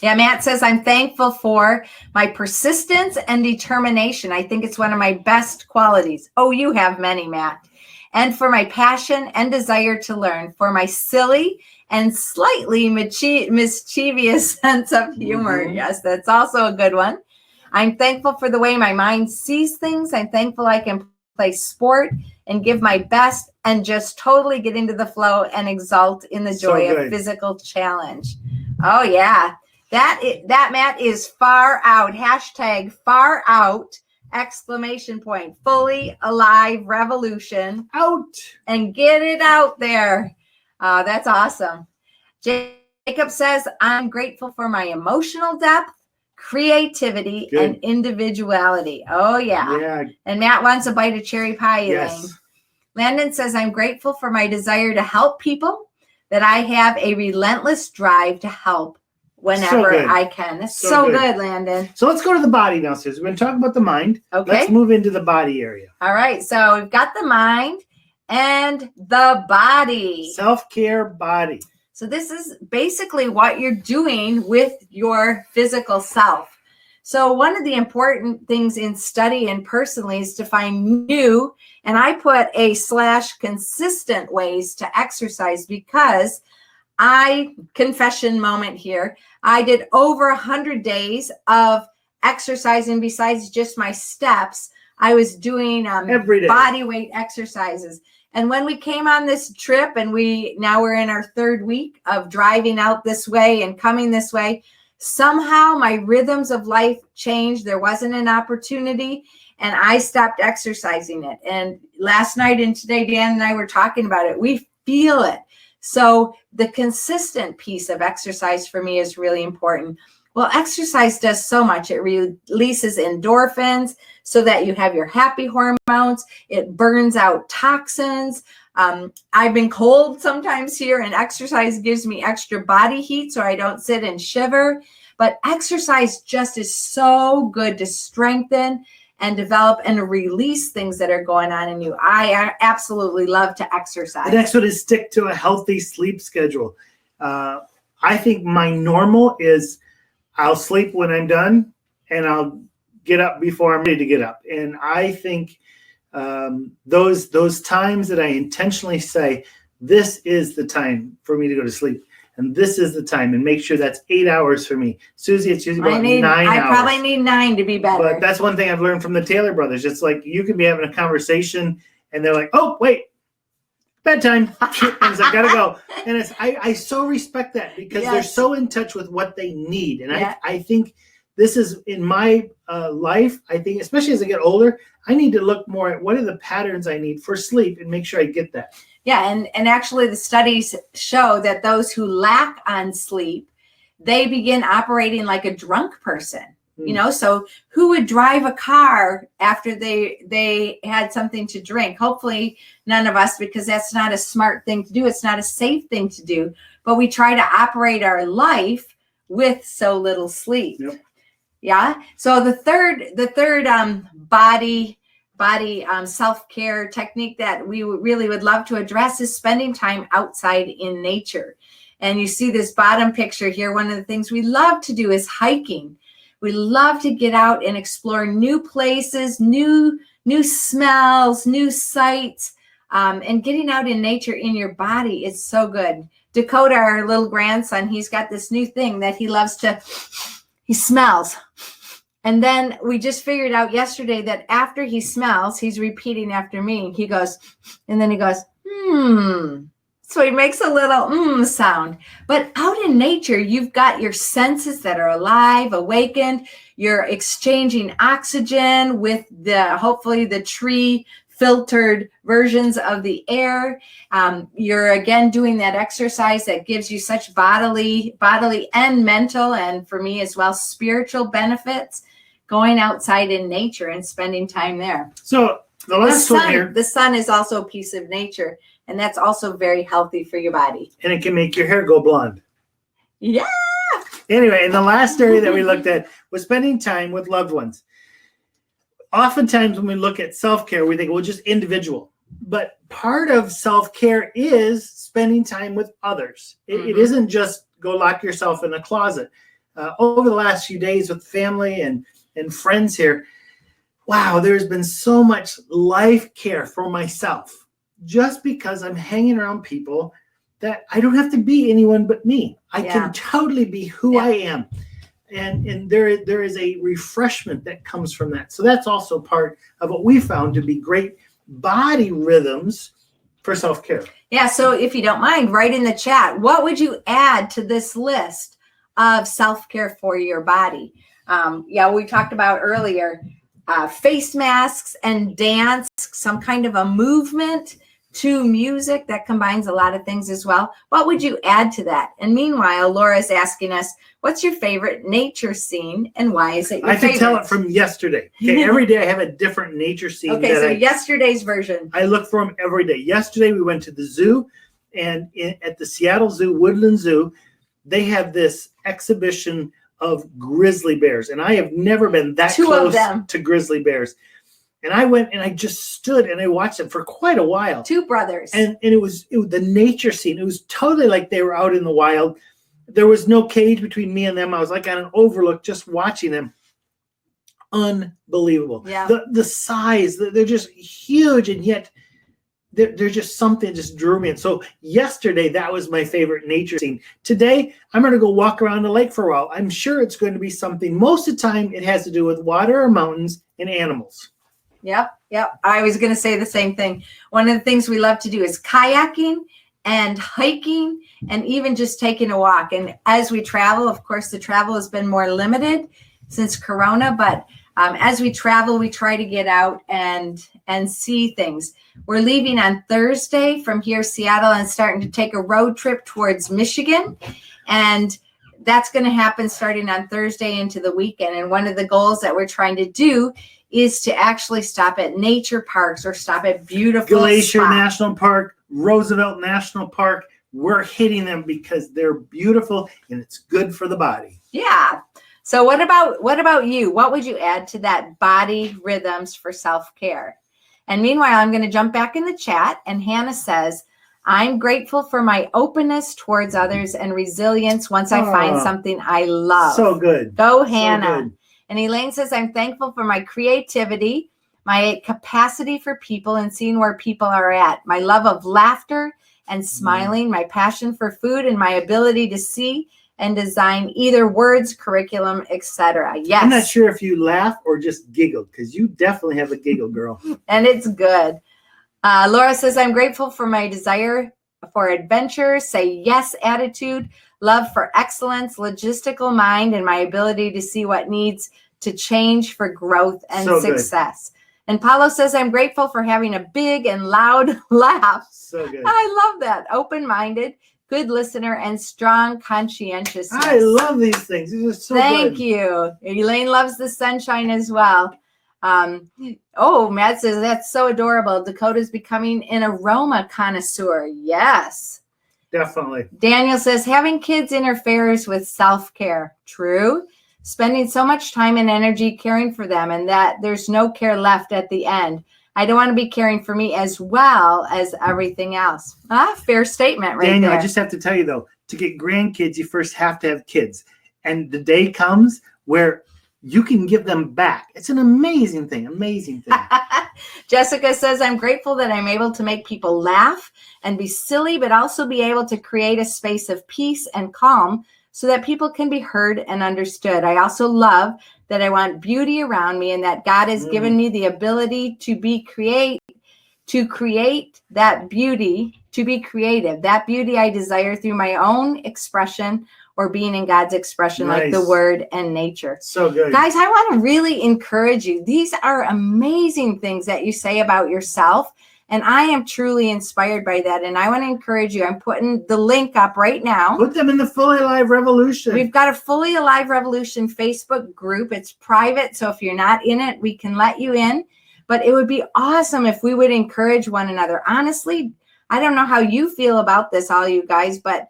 Yeah, Matt says, I'm thankful for my persistence and determination. I think it's one of my best qualities. Oh, you have many, Matt. And for my passion and desire to learn, for my silly and slightly mischievous sense of humor. Yes, that's also a good one. I'm thankful for the way my mind sees things. I'm thankful I can play sport and give my best and just totally get into the flow and exult in the joy of physical challenge. Oh, yeah. That Matt is far out. Hashtag far out, exclamation point, fully alive revolution. Out. And get it out there. That's awesome. Jacob says, I'm grateful for my emotional depth, creativity, and individuality. Oh, yeah. And Matt wants a bite of cherry pie, Elaine. Yes. Landon says, I'm grateful for my desire to help people, that I have a relentless drive to help whenever I can. That's so good, Landon. So let's go to the body now, Susan. We're going to talk about the mind. Okay. Let's move into the body area. All right. So we've got the mind and the body. Self-care body. So this is basically what you're doing with your physical self. So one of the important things in study and personally is to find new, and I put a / consistent ways to exercise, because confession moment here, I did over 100 days of exercising. Besides just my steps, I was doing every day body weight exercises. And when we came on this trip, and now we're in our 3rd week of driving out this way and coming this way, somehow my rhythms of life changed. There wasn't an opportunity. and I stopped exercising it. And last night and today, Dan and I were talking about it. We feel it. So the consistent piece of exercise for me is really important. Well, exercise does so much. It releases endorphins so that you have your happy hormones. It burns out toxins. I've been cold sometimes here, and exercise gives me extra body heat so I don't sit and shiver. But exercise just is so good to strengthen and develop and release things that are going on in you. I absolutely love to exercise. The next one is stick to a healthy sleep schedule. I think my normal is I'll sleep when I'm done, and I'll get up before I'm ready to get up. And I think those times that I intentionally say, this is the time for me to go to sleep, and this is the time, and make sure that's 8 hours for me. Susie, it's usually about 9 hours. I probably need 9 to be better. But that's one thing I've learned from the Taylor brothers. It's like you can be having a conversation, and they're like, oh, wait, bedtime. And I gotta go. And I so respect that because they're so in touch with what they need. And I think this is in my life. I think, especially as I get older, I need to look more at what are the patterns I need for sleep and make sure I get that. Yeah, and actually the studies show that those who lack on sleep, they begin operating like a drunk person. You know, so who would drive a car after they had something to drink? Hopefully none of us, because that's not a smart thing to do. It's not a safe thing to do, but we try to operate our life with so little sleep. Yep. Yeah. So the third body self-care technique that we really would love to address is spending time outside in nature. And you see this bottom picture here. One of the things we love to do is hiking. We love to get out and explore new places, new smells, new sights, and getting out in nature in your body is so good. Dakota, our little grandson, he's got this new thing that he loves to, he smells. And then we just figured out yesterday that after he smells, he's repeating after me. He goes, and then he goes, So he makes a little sound. But out in nature, you've got your senses that are alive, awakened. You're exchanging oxygen with hopefully the tree filtered versions of the air. You're again doing that exercise that gives you such bodily and mental, and for me as well, spiritual benefits, going outside in nature and spending time there. So the last one here. The sun is also a piece of nature. And that's also very healthy for your body. And it can make your hair go blonde. Yeah. Anyway, and the last area that we looked at was spending time with loved ones. Oftentimes when we look at self-care, we think, well, just individual. But part of self-care is spending time with others. It isn't just go lock yourself in a closet. Over the last few days with family and friends here, wow, there's been so much life care for myself. Just because I'm hanging around people that I don't have to be anyone but me. I can totally be who I am. And there is a refreshment that comes from that. So that's also part of what we found to be great body rhythms for self-care. Yeah, so if you don't mind, write in the chat, what would you add to this list of self-care for your body? We talked about earlier, face masks and dance, some kind of a movement to music that combines a lot of things as well. What would you add to that? And meanwhile, Laura's asking us, what's your favorite nature scene and why is it your favorite? I can tell it from yesterday. Okay, every day I have a different nature scene. Okay, so yesterday's version. I look for them every day. Yesterday we went to the zoo, and at the Seattle Zoo, Woodland Zoo, they have this exhibition of grizzly bears. And I have never been that close to grizzly bears. And I went and I just stood and I watched them for quite a while. Two brothers. And it was the nature scene. It was totally like they were out in the wild. There was no cage between me and them. I was like on an overlook just watching them. Unbelievable. Yeah. The size, they're just huge, and yet they're just something that just drew me in. So yesterday, that was my favorite nature scene. Today, I'm going to go walk around the lake for a while. I'm sure it's going to be something. Most of the time, it has to do with water or mountains and animals. Yep. I was going to say the same thing. One of the things we love to do is kayaking and hiking and even just taking a walk. And as we travel, of course, the travel has been more limited since Corona, but As we travel, we try to get out and see things. We're leaving on Thursday from here, Seattle, and starting to take a road trip towards Michigan. And that's going to happen starting on Thursday into the weekend. And one of the goals that we're trying to do is to actually stop at nature parks or stop at beautiful Glacier spots. National Park, Roosevelt National Park. We're hitting them because they're beautiful and it's good for the body. Yeah. So what about you? What would you add to that body rhythms for self-care? And meanwhile, I'm going to jump back in the chat, and Hannah says, I'm grateful for my openness towards others and resilience once I find something I love. So good. Go, Hannah. Good. And Elaine says, I'm thankful for my creativity, my capacity for people and seeing where people are at, my love of laughter and smiling, my passion for food, and my ability to see and design either words, curriculum, etc. Yes. I'm not sure if you laugh or just giggle, because you definitely have a giggle, girl. And it's good. Laura says, I'm grateful for my desire for adventure, say yes attitude, love for excellence, logistical mind, and my ability to see what needs to change for growth and success. Good. And Paulo says, I'm grateful for having a big and loud laugh. So good. I love that. Open-minded, good listener, and strong conscientiousness. I love these things. These are so Thank good. you. Elaine loves the sunshine as well. Matt says, that's so adorable. Dakota's becoming an aroma connoisseur. Yes. Definitely. Daniel says, having kids interferes with self-care. True. Spending so much time and energy caring for them, and that there's no care left at the end. I don't want to be caring for me as well as everything else. Fair statement right Daniel, there. I just have to tell you, though, to get grandkids, you first have to have kids. And the day comes where you can give them back. It's an amazing thing, Jessica says, I'm grateful that I'm able to make people laugh and be silly, but also be able to create a space of peace and calm so that people can be heard and understood. I also love that I want beauty around me and that God has given me the ability to create that beauty, to be creative. That beauty I desire through my own expression or being in God's expression, like the word and nature. So good. Guys, I want to really encourage you. These are amazing things that you say about yourself. And I am truly inspired by that. And I want to encourage you. I'm putting the link up right now. Put them in the Fully Alive Revolution. We've got a Fully Alive Revolution Facebook group. It's private. So if you're not in it, we can let you in. But it would be awesome if we would encourage one another. Honestly, I don't know how you feel about this, all you guys, but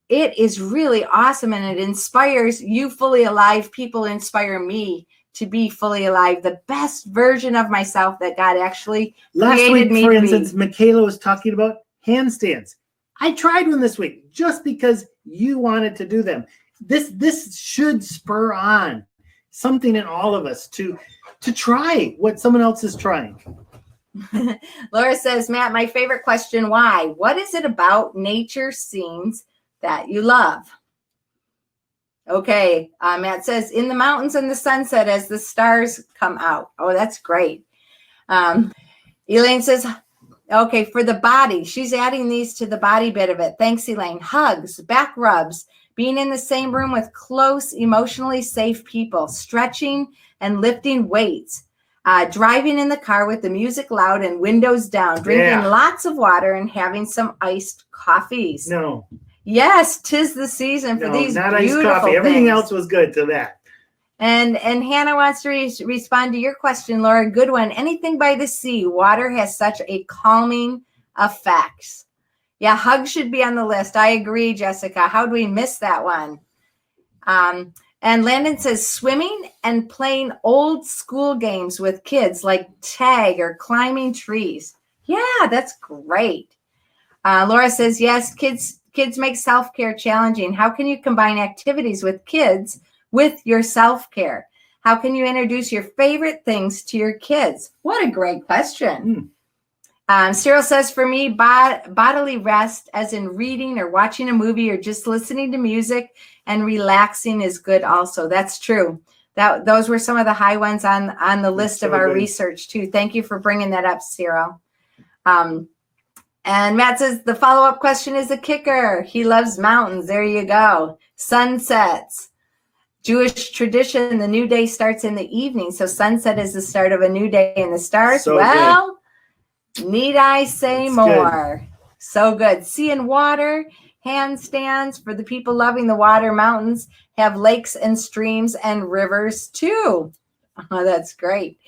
it is really awesome. And it inspires you fully alive. People inspire me to be fully alive, the best version of myself that God actually created me to be. For instance, Michaela was talking about handstands. I tried one this week just because you wanted to do them. This should spur on something in all of us to try what someone else is trying. Laura says, Matt, my favorite question, why? What is it about nature scenes that you love? Okay, Matt says, in the mountains and the sunset as the stars come out. Oh, that's great. Elaine says, okay, for the body. She's adding these to the body bit of it. Thanks, Elaine. Hugs, back rubs, being in the same room with close, emotionally safe people, stretching and lifting weights, driving in the car with the music loud and windows down, drinking lots of water and having some iced coffees. No. Yes, 'tis the season for these not beautiful iced coffee. Everything things. else was good to that. And Hannah wants to respond to your question, Laura. Good one. Anything by the sea. Water has such a calming effect. Yeah, hugs should be on the list. I agree, Jessica. How do we miss that one? And Landon says swimming and playing old school games with kids like tag or climbing trees. Yeah, that's great. Laura says, yes, kids make self-care challenging. How can you combine activities with kids with your self-care? How can you introduce your favorite things to your kids? What a great question. Cyril says, for me, bodily rest, as in reading or watching a movie or just listening to music and relaxing, is good also. That's true. Those were some of the high ones on the list of our research too. Thank you for bringing that up, Cyril. And Matt says, the follow-up question is a kicker. He loves mountains. There you go. Sunsets. Jewish tradition, the new day starts in the evening. So sunset is the start of a new day in the stars. So well, need I say That's more? Good. So good. Sea and water, handstands for the people loving the water. Mountains have lakes and streams and rivers too. Oh, that's great.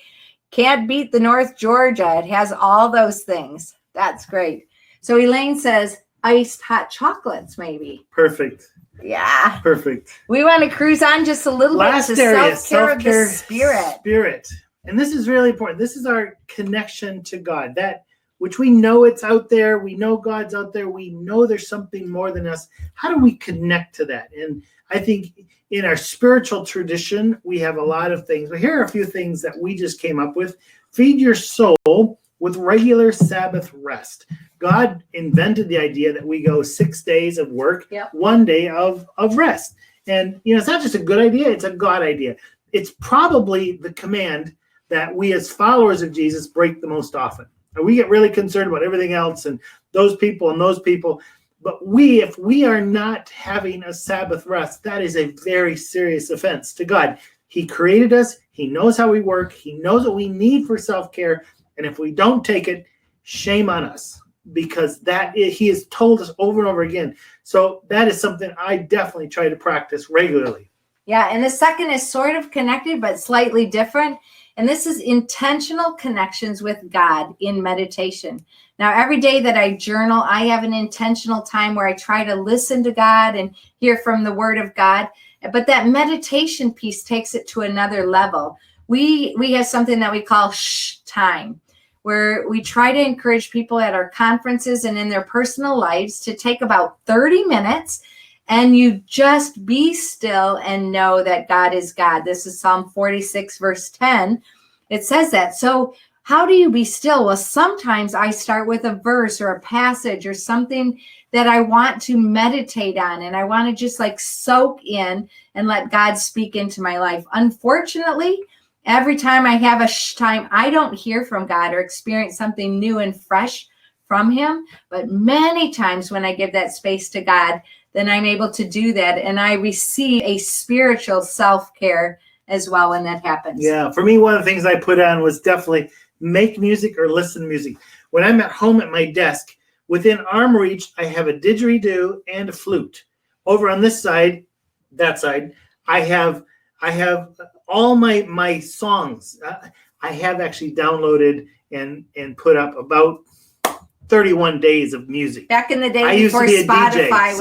Can't beat the North Georgia. It has all those things. That's great. So Elaine says iced hot chocolates, maybe. Perfect. Yeah. Perfect. We want to cruise on just a little Last bit to area, self-care of the spirit. Spirit. And this is really important. This is our connection to God, that which we know it's out there. We know God's out there. We know there's something more than us. How do we connect to that? And I think in our spiritual tradition, we have a lot of things. But here are a few things that we just came up with. Feed your soul with regular Sabbath rest. God invented the idea that we go 6 days of work, 1 day of rest. And, it's not just a good idea, it's a God idea. It's probably the command that we as followers of Jesus break the most often. And we get really concerned about everything else and those people and those people. But if we are not having a Sabbath rest, that is a very serious offense to God. He created us. He knows how we work. He knows what we need for self-care. And if we don't take it, shame on us, because he has told us over and over again. So that is something I definitely try to practice regularly. Yeah, and the second is sort of connected, but slightly different. And this is intentional connections with God in meditation. Now, every day that I journal, I have an intentional time where I try to listen to God and hear from the Word of God. But that meditation piece takes it to another level. We have something that we call shh time, where we try to encourage people at our conferences and in their personal lives to take about 30 minutes and you just be still and know that God is God. This is Psalm 46, verse 10. It says that. So how do you be still? Well, sometimes I start with a verse or a passage or something that I want to meditate on, and I want to just like soak in and let God speak into my life. Unfortunately, every time I have a time, I don't hear from God or experience something new and fresh from him. But many times when I give that space to God, then I'm able to do that. And I receive a spiritual self-care as well when that happens. Yeah, for me, one of the things I put on was definitely make music or listen to music. When I'm at home at my desk, within arm reach, I have a didgeridoo and a flute. Over on this side, that side, I have all my songs. I have actually downloaded and put up about 31 days of music. Back in the day, I used to be a DJ, was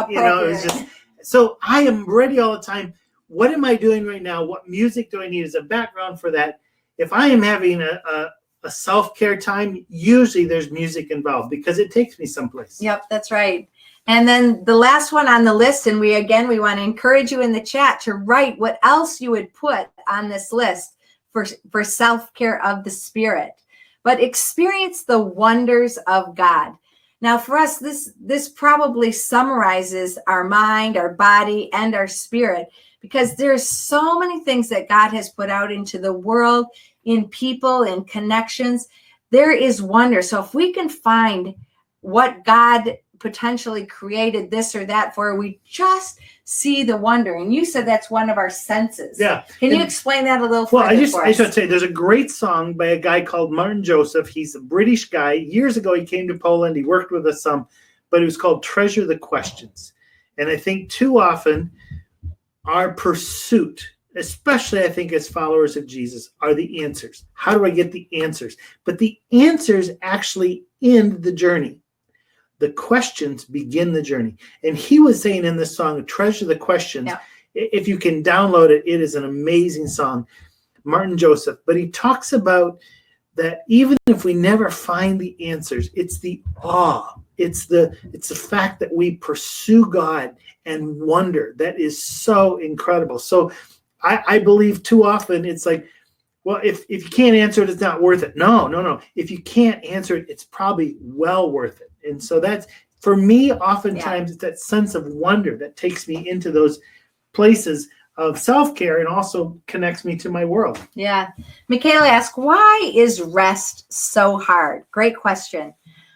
it was just so I am ready all the time. What am I doing right now? What music do I need as a background for that? If I am having a self-care time, usually there's music involved because it takes me someplace. Yep, that's right. And then the last one on the list, and we want to encourage you in the chat to write what else you would put on this list for self-care of the spirit. But experience the wonders of God. Now, for us, this probably summarizes our mind, our body, and our spirit, because there's so many things that God has put out into the world, in people, in connections. There is wonder. So if we can find what God potentially created this or that for, we just see the wonder. And you said that's one of our senses. Yeah. Can you explain that a little further? Well, I just want to say there's a great song by a guy called Martin Joseph. He's a British guy. Years ago, he came to Poland. He worked with us some, but it was called Treasure the Questions. And I think too often our pursuit, especially I think as followers of Jesus, are the answers. How do I get the answers? But the answers actually end the journey. The questions begin the journey. And he was saying in this song, Treasure the Questions, if you can download it, it is an amazing song, Martin Joseph. But he talks about that even if we never find the answers, it's the awe. It's the fact that we pursue God and wonder. That is so incredible. So I believe too often it's like, well, if you can't answer it, it's not worth it. No. If you can't answer it, it's probably well worth it. And so that's, for me, oftentimes it's that sense of wonder that takes me into those places of self-care and also connects me to my world. Yeah. Michaela asks, why is rest so hard? Great question.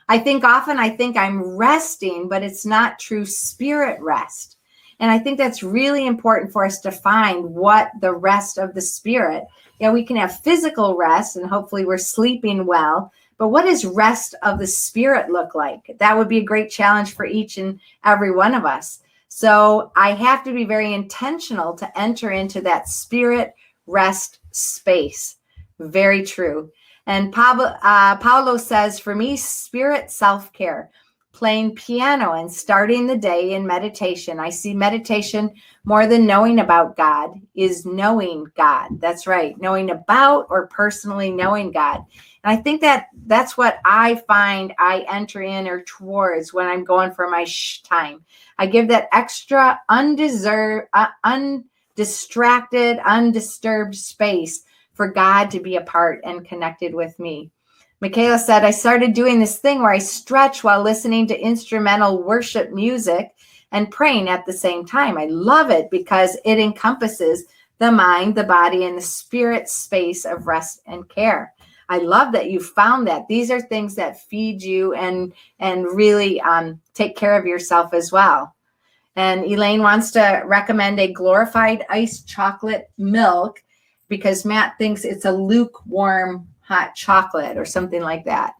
I think I'm resting, but it's not true spirit rest. And I think that's really important for us to find what the rest of the spirit. We can have physical rest and hopefully we're sleeping well, but what does rest of the spirit look like? That would be a great challenge for each and every one of us. So I have to be very intentional to enter into that spirit rest space. Very true. And Paulo says, for me, spirit self-care, playing piano and starting the day in meditation. I see meditation more than knowing about God is knowing God. That's right. Knowing about or personally knowing God. And I think that's what I find I enter in or towards when I'm going for my time. I give that extra undistracted, undisturbed space for God to be a part and connected with me. Michaela said, I started doing this thing where I stretch while listening to instrumental worship music and praying at the same time. I love it because it encompasses the mind, the body, and the spirit space of rest and care. I love that you found that. These are things that feed you and really take care of yourself as well. And Elaine wants to recommend a glorified iced chocolate milk because Matt thinks it's a lukewarm hot chocolate or something like that.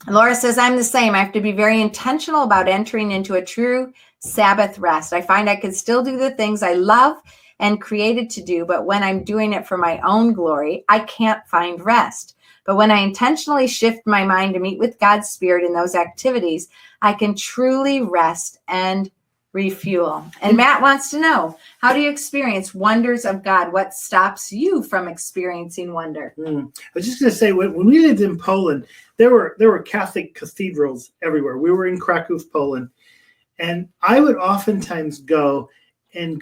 Laura says, I'm the same. I have to be very intentional about entering into a true Sabbath rest. I find I can still do the things I love and created to do, but when I'm doing it for my own glory, I can't find rest. But when I intentionally shift my mind to meet with God's Spirit in those activities, I can truly rest and refuel. And Matt wants to know, how do you experience wonders of God? What stops you from experiencing wonder? I was just going to say, when we lived in Poland, there were Catholic cathedrals everywhere. We were in Krakow, Poland, and I would oftentimes go in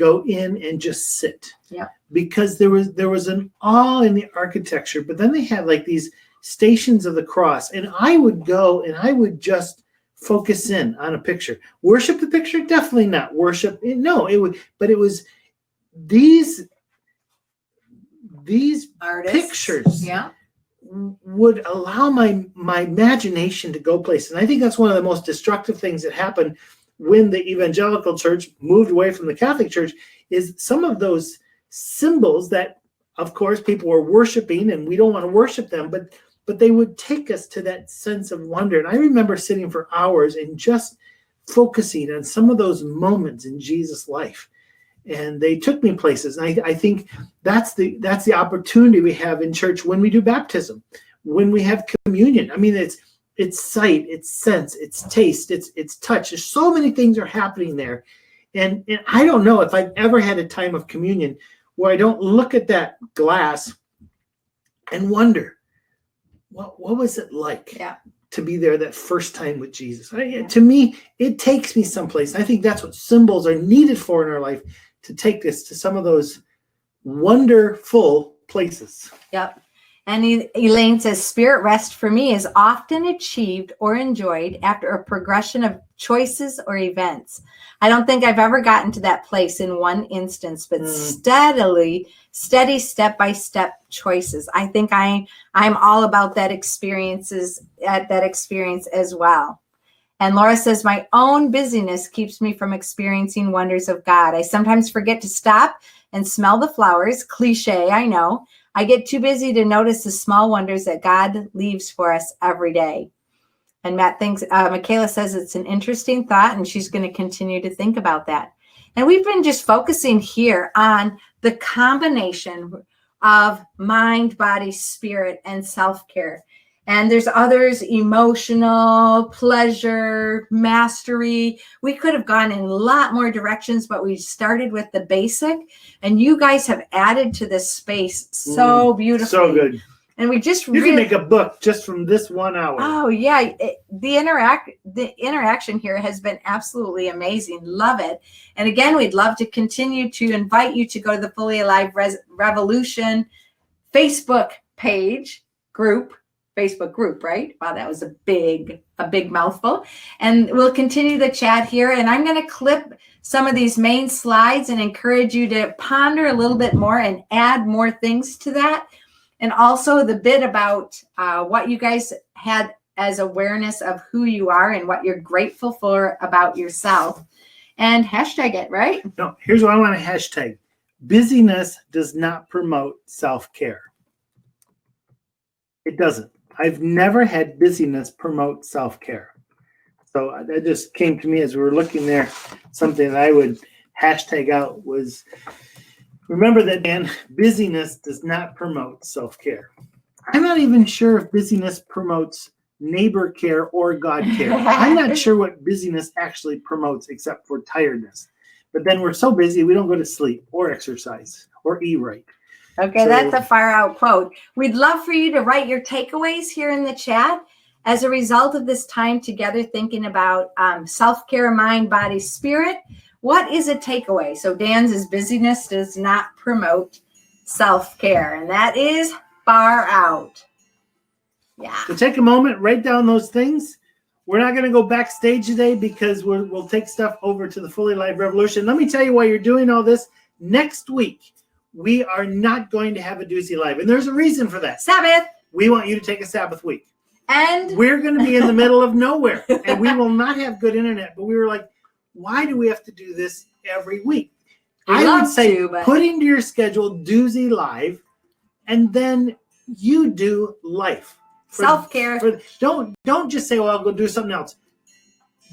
and just sit. Yeah. Because there was an awe in the architecture, but then they had like these stations of the cross, and I would go and I would just focus in on a picture. Worship the picture? Definitely not worship. No, it was these Artists. Pictures. Yeah. Would allow my imagination to go places. And I think that's one of the most destructive things that happened when the evangelical church moved away from the Catholic Church, is some of those symbols that, of course, people were worshiping, and we don't want to worship them, but they would take us to that sense of wonder. And I remember sitting for hours and just focusing on some of those moments in Jesus' life. And they took me places. And I think that's the opportunity we have in church when we do baptism, when we have communion. I mean, it's sight, it's sense, it's taste, it's touch. There's so many things are happening there. And I don't know if I've ever had a time of communion where I don't look at that glass and wonder, what was it like to be there that first time with Jesus? To me, it takes me someplace. I think that's what symbols are needed for in our life, to take us to some of those wonderful places. Yep. And Elaine says, spirit rest for me is often achieved or enjoyed after a progression of choices or events. I don't think I've ever gotten to that place in one instance, but steady step-by-step choices. I think I'm all about that experience as well. And Laura says, my own busyness keeps me from experiencing wonders of God. I sometimes forget to stop and smell the flowers. Cliche, I know. I get too busy to notice the small wonders that God leaves for us every day. And Matt thinks, Michaela says it's an interesting thought, and she's going to continue to think about that. And we've been just focusing here on the combination of mind, body, spirit, and self-care. And there's others, emotional, pleasure, mastery. We could have gone in a lot more directions, but we started with the basic. And you guys have added to this space so beautifully. So good. And we just You can make a book just from this 1 hour. Oh, yeah. The interaction here has been absolutely amazing. Love it. And again, we'd love to continue to invite you to go to the Fully Alive Revolution Facebook group, right? Wow, that was a big mouthful. And we'll continue the chat here. And I'm going to clip some of these main slides and encourage you to ponder a little bit more and add more things to that. And also the bit about what you guys had as awareness of who you are and what you're grateful for about yourself. and hashtag it, right? No, here's what I want to hashtag. Busyness does not promote self-care. It doesn't. I've never had busyness promote self-care. So that just came to me as we were looking there. Something that I would hashtag out was, remember that, Dan, busyness does not promote self-care. I'm not even sure if busyness promotes neighbor care or God care. I'm not sure what busyness actually promotes except for tiredness. But then we're so busy, we don't go to sleep or exercise or eat right. Okay, that's a far out quote. We'd love for you to write your takeaways here in the chat as a result of this time together thinking about self-care, mind, body, spirit. What is a takeaway? So Dan's is busyness does not promote self-care, and that is far out. Yeah. So take a moment, write down those things. We're not going to go backstage today because we'll take stuff over to the Fully Live Revolution. Let me tell you why you're doing all this. Next week, we are not going to have a Duzie Live, and there's a reason for that. Sabbath. We want you to take a Sabbath week. And we're going to be in the middle of nowhere, and we will not have good internet. But we were like, why do we have to do this every week? I would say put into your schedule Duzie Live, and then you do life. Self-care. Don't just say, well, I'll go do something else.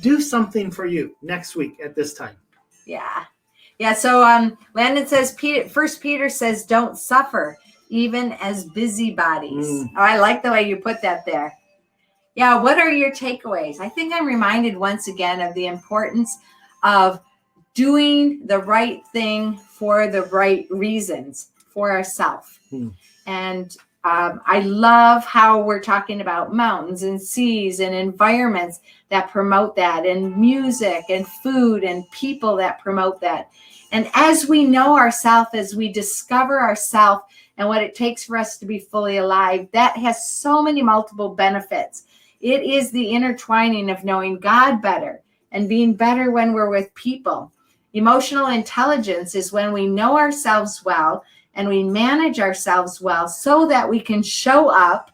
Do something for you next week at this time. Yeah. Yeah, so Landon says, First Peter says, don't suffer, even as busybodies. Oh, I like the way you put that there. Yeah, what are your takeaways? I think I'm reminded once again of the importance of doing the right thing for the right reasons for ourselves. And I love how we're talking about mountains and seas and environments that promote that, and music and food and people that promote that. And as we know ourselves, as we discover ourselves and what it takes for us to be fully alive, that has so many multiple benefits. It is the intertwining of knowing God better and being better when we're with people. Emotional intelligence is when we know ourselves well and we manage ourselves well so that we can show up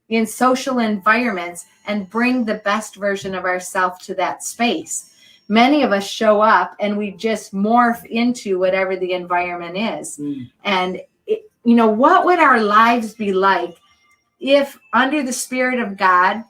in social environments and bring the best version of ourselves to that space. Many of us show up and we just morph into whatever the environment is. And, what would our lives be like if under the Spirit of God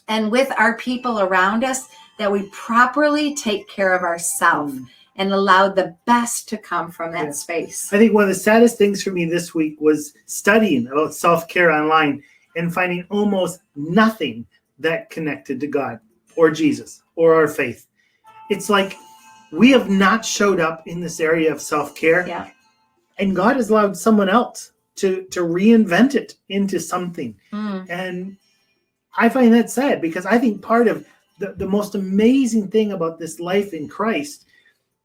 and with our people around us, that we properly take care of ourselves and allow the best to come from that space? I think one of the saddest things for me this week was studying about self-care online and finding almost nothing that connected to God or Jesus or our faith. It's like we have not showed up in this area of self-care, and God has allowed someone else to reinvent it into something. And I find that sad, because I think part of the most amazing thing about this life in Christ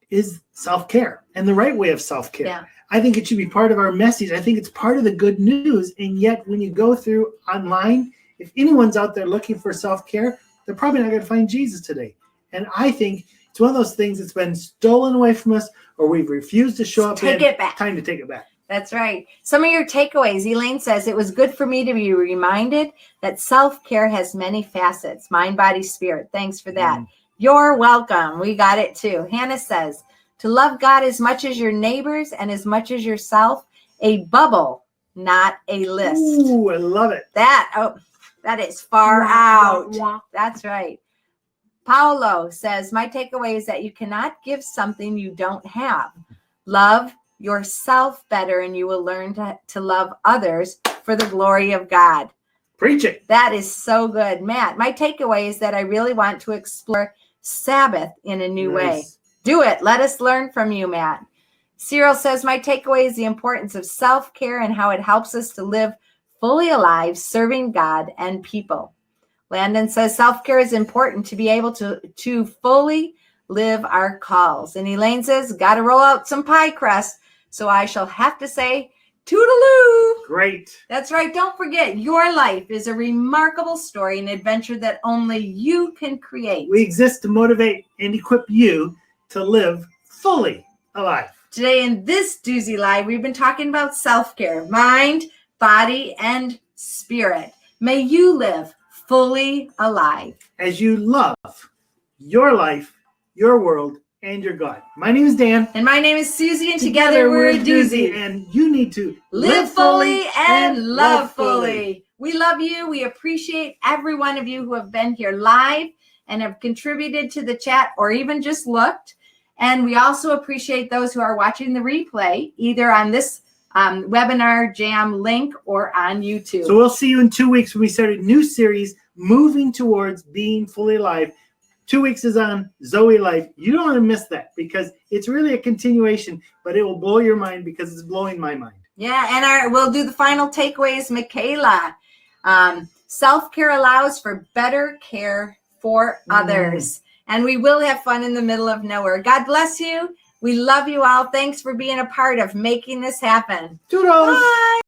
is self-care and the right way of self-care. Yeah. I think it should be part of our message. I think it's part of the good news. And yet when you go through online, if anyone's out there looking for self-care, they're probably not going to find Jesus today. And I think it's one of those things that's been stolen away from us, or we've refused to show up. Take it back. Time to take it back. That's right. Some of your takeaways. Elaine says, it was good for me to be reminded that self-care has many facets, mind, body, spirit. Thanks for that. You're welcome. We got it too. Hannah says, to love God as much as your neighbors and as much as yourself, a bubble, not a list. Ooh, I love it. That is far out. That's right. Paolo says, my takeaway is that you cannot give something you don't have. Love yourself better and you will learn to love others for the glory of God. Preach it. That is so good. Matt, my takeaway is that I really want to explore Sabbath in a new way. Do it. Let us learn from you, Matt. Cyril says, my takeaway is the importance of self-care and how it helps us to live fully alive, serving God and people. Landon says, self-care is important to be able to fully live our calls. And Elaine says, got to roll out some pie crust. So I shall have to say, toodaloo. Great. That's right. Don't forget, your life is a remarkable story, an adventure that only you can create. We exist to motivate and equip you to live fully alive. Today in this Duzie Live, we've been talking about self-care, mind, body, and spirit. May you live fully alive as you love your life, your world, and your God. My name is Dan. And my name is Susie, and together we're a Duzie. And you need to Live fully and love fully. We love you. We appreciate every one of you who have been here live and have contributed to the chat or even just looked. And we also appreciate those who are watching the replay, either on this webinar jam link or on YouTube. So we'll see you in 2 weeks when we start a new series, Moving Towards Being Fully Alive. 2 weeks is on Zoe Life. You don't want to miss that because it's really a continuation, but it will blow your mind because it's blowing my mind. Yeah, and we'll do the final takeaways, Michaela. Self-care allows for better care for others. And we will have fun in the middle of nowhere. God bless you. We love you all. Thanks for being a part of making this happen. Toodles. Bye.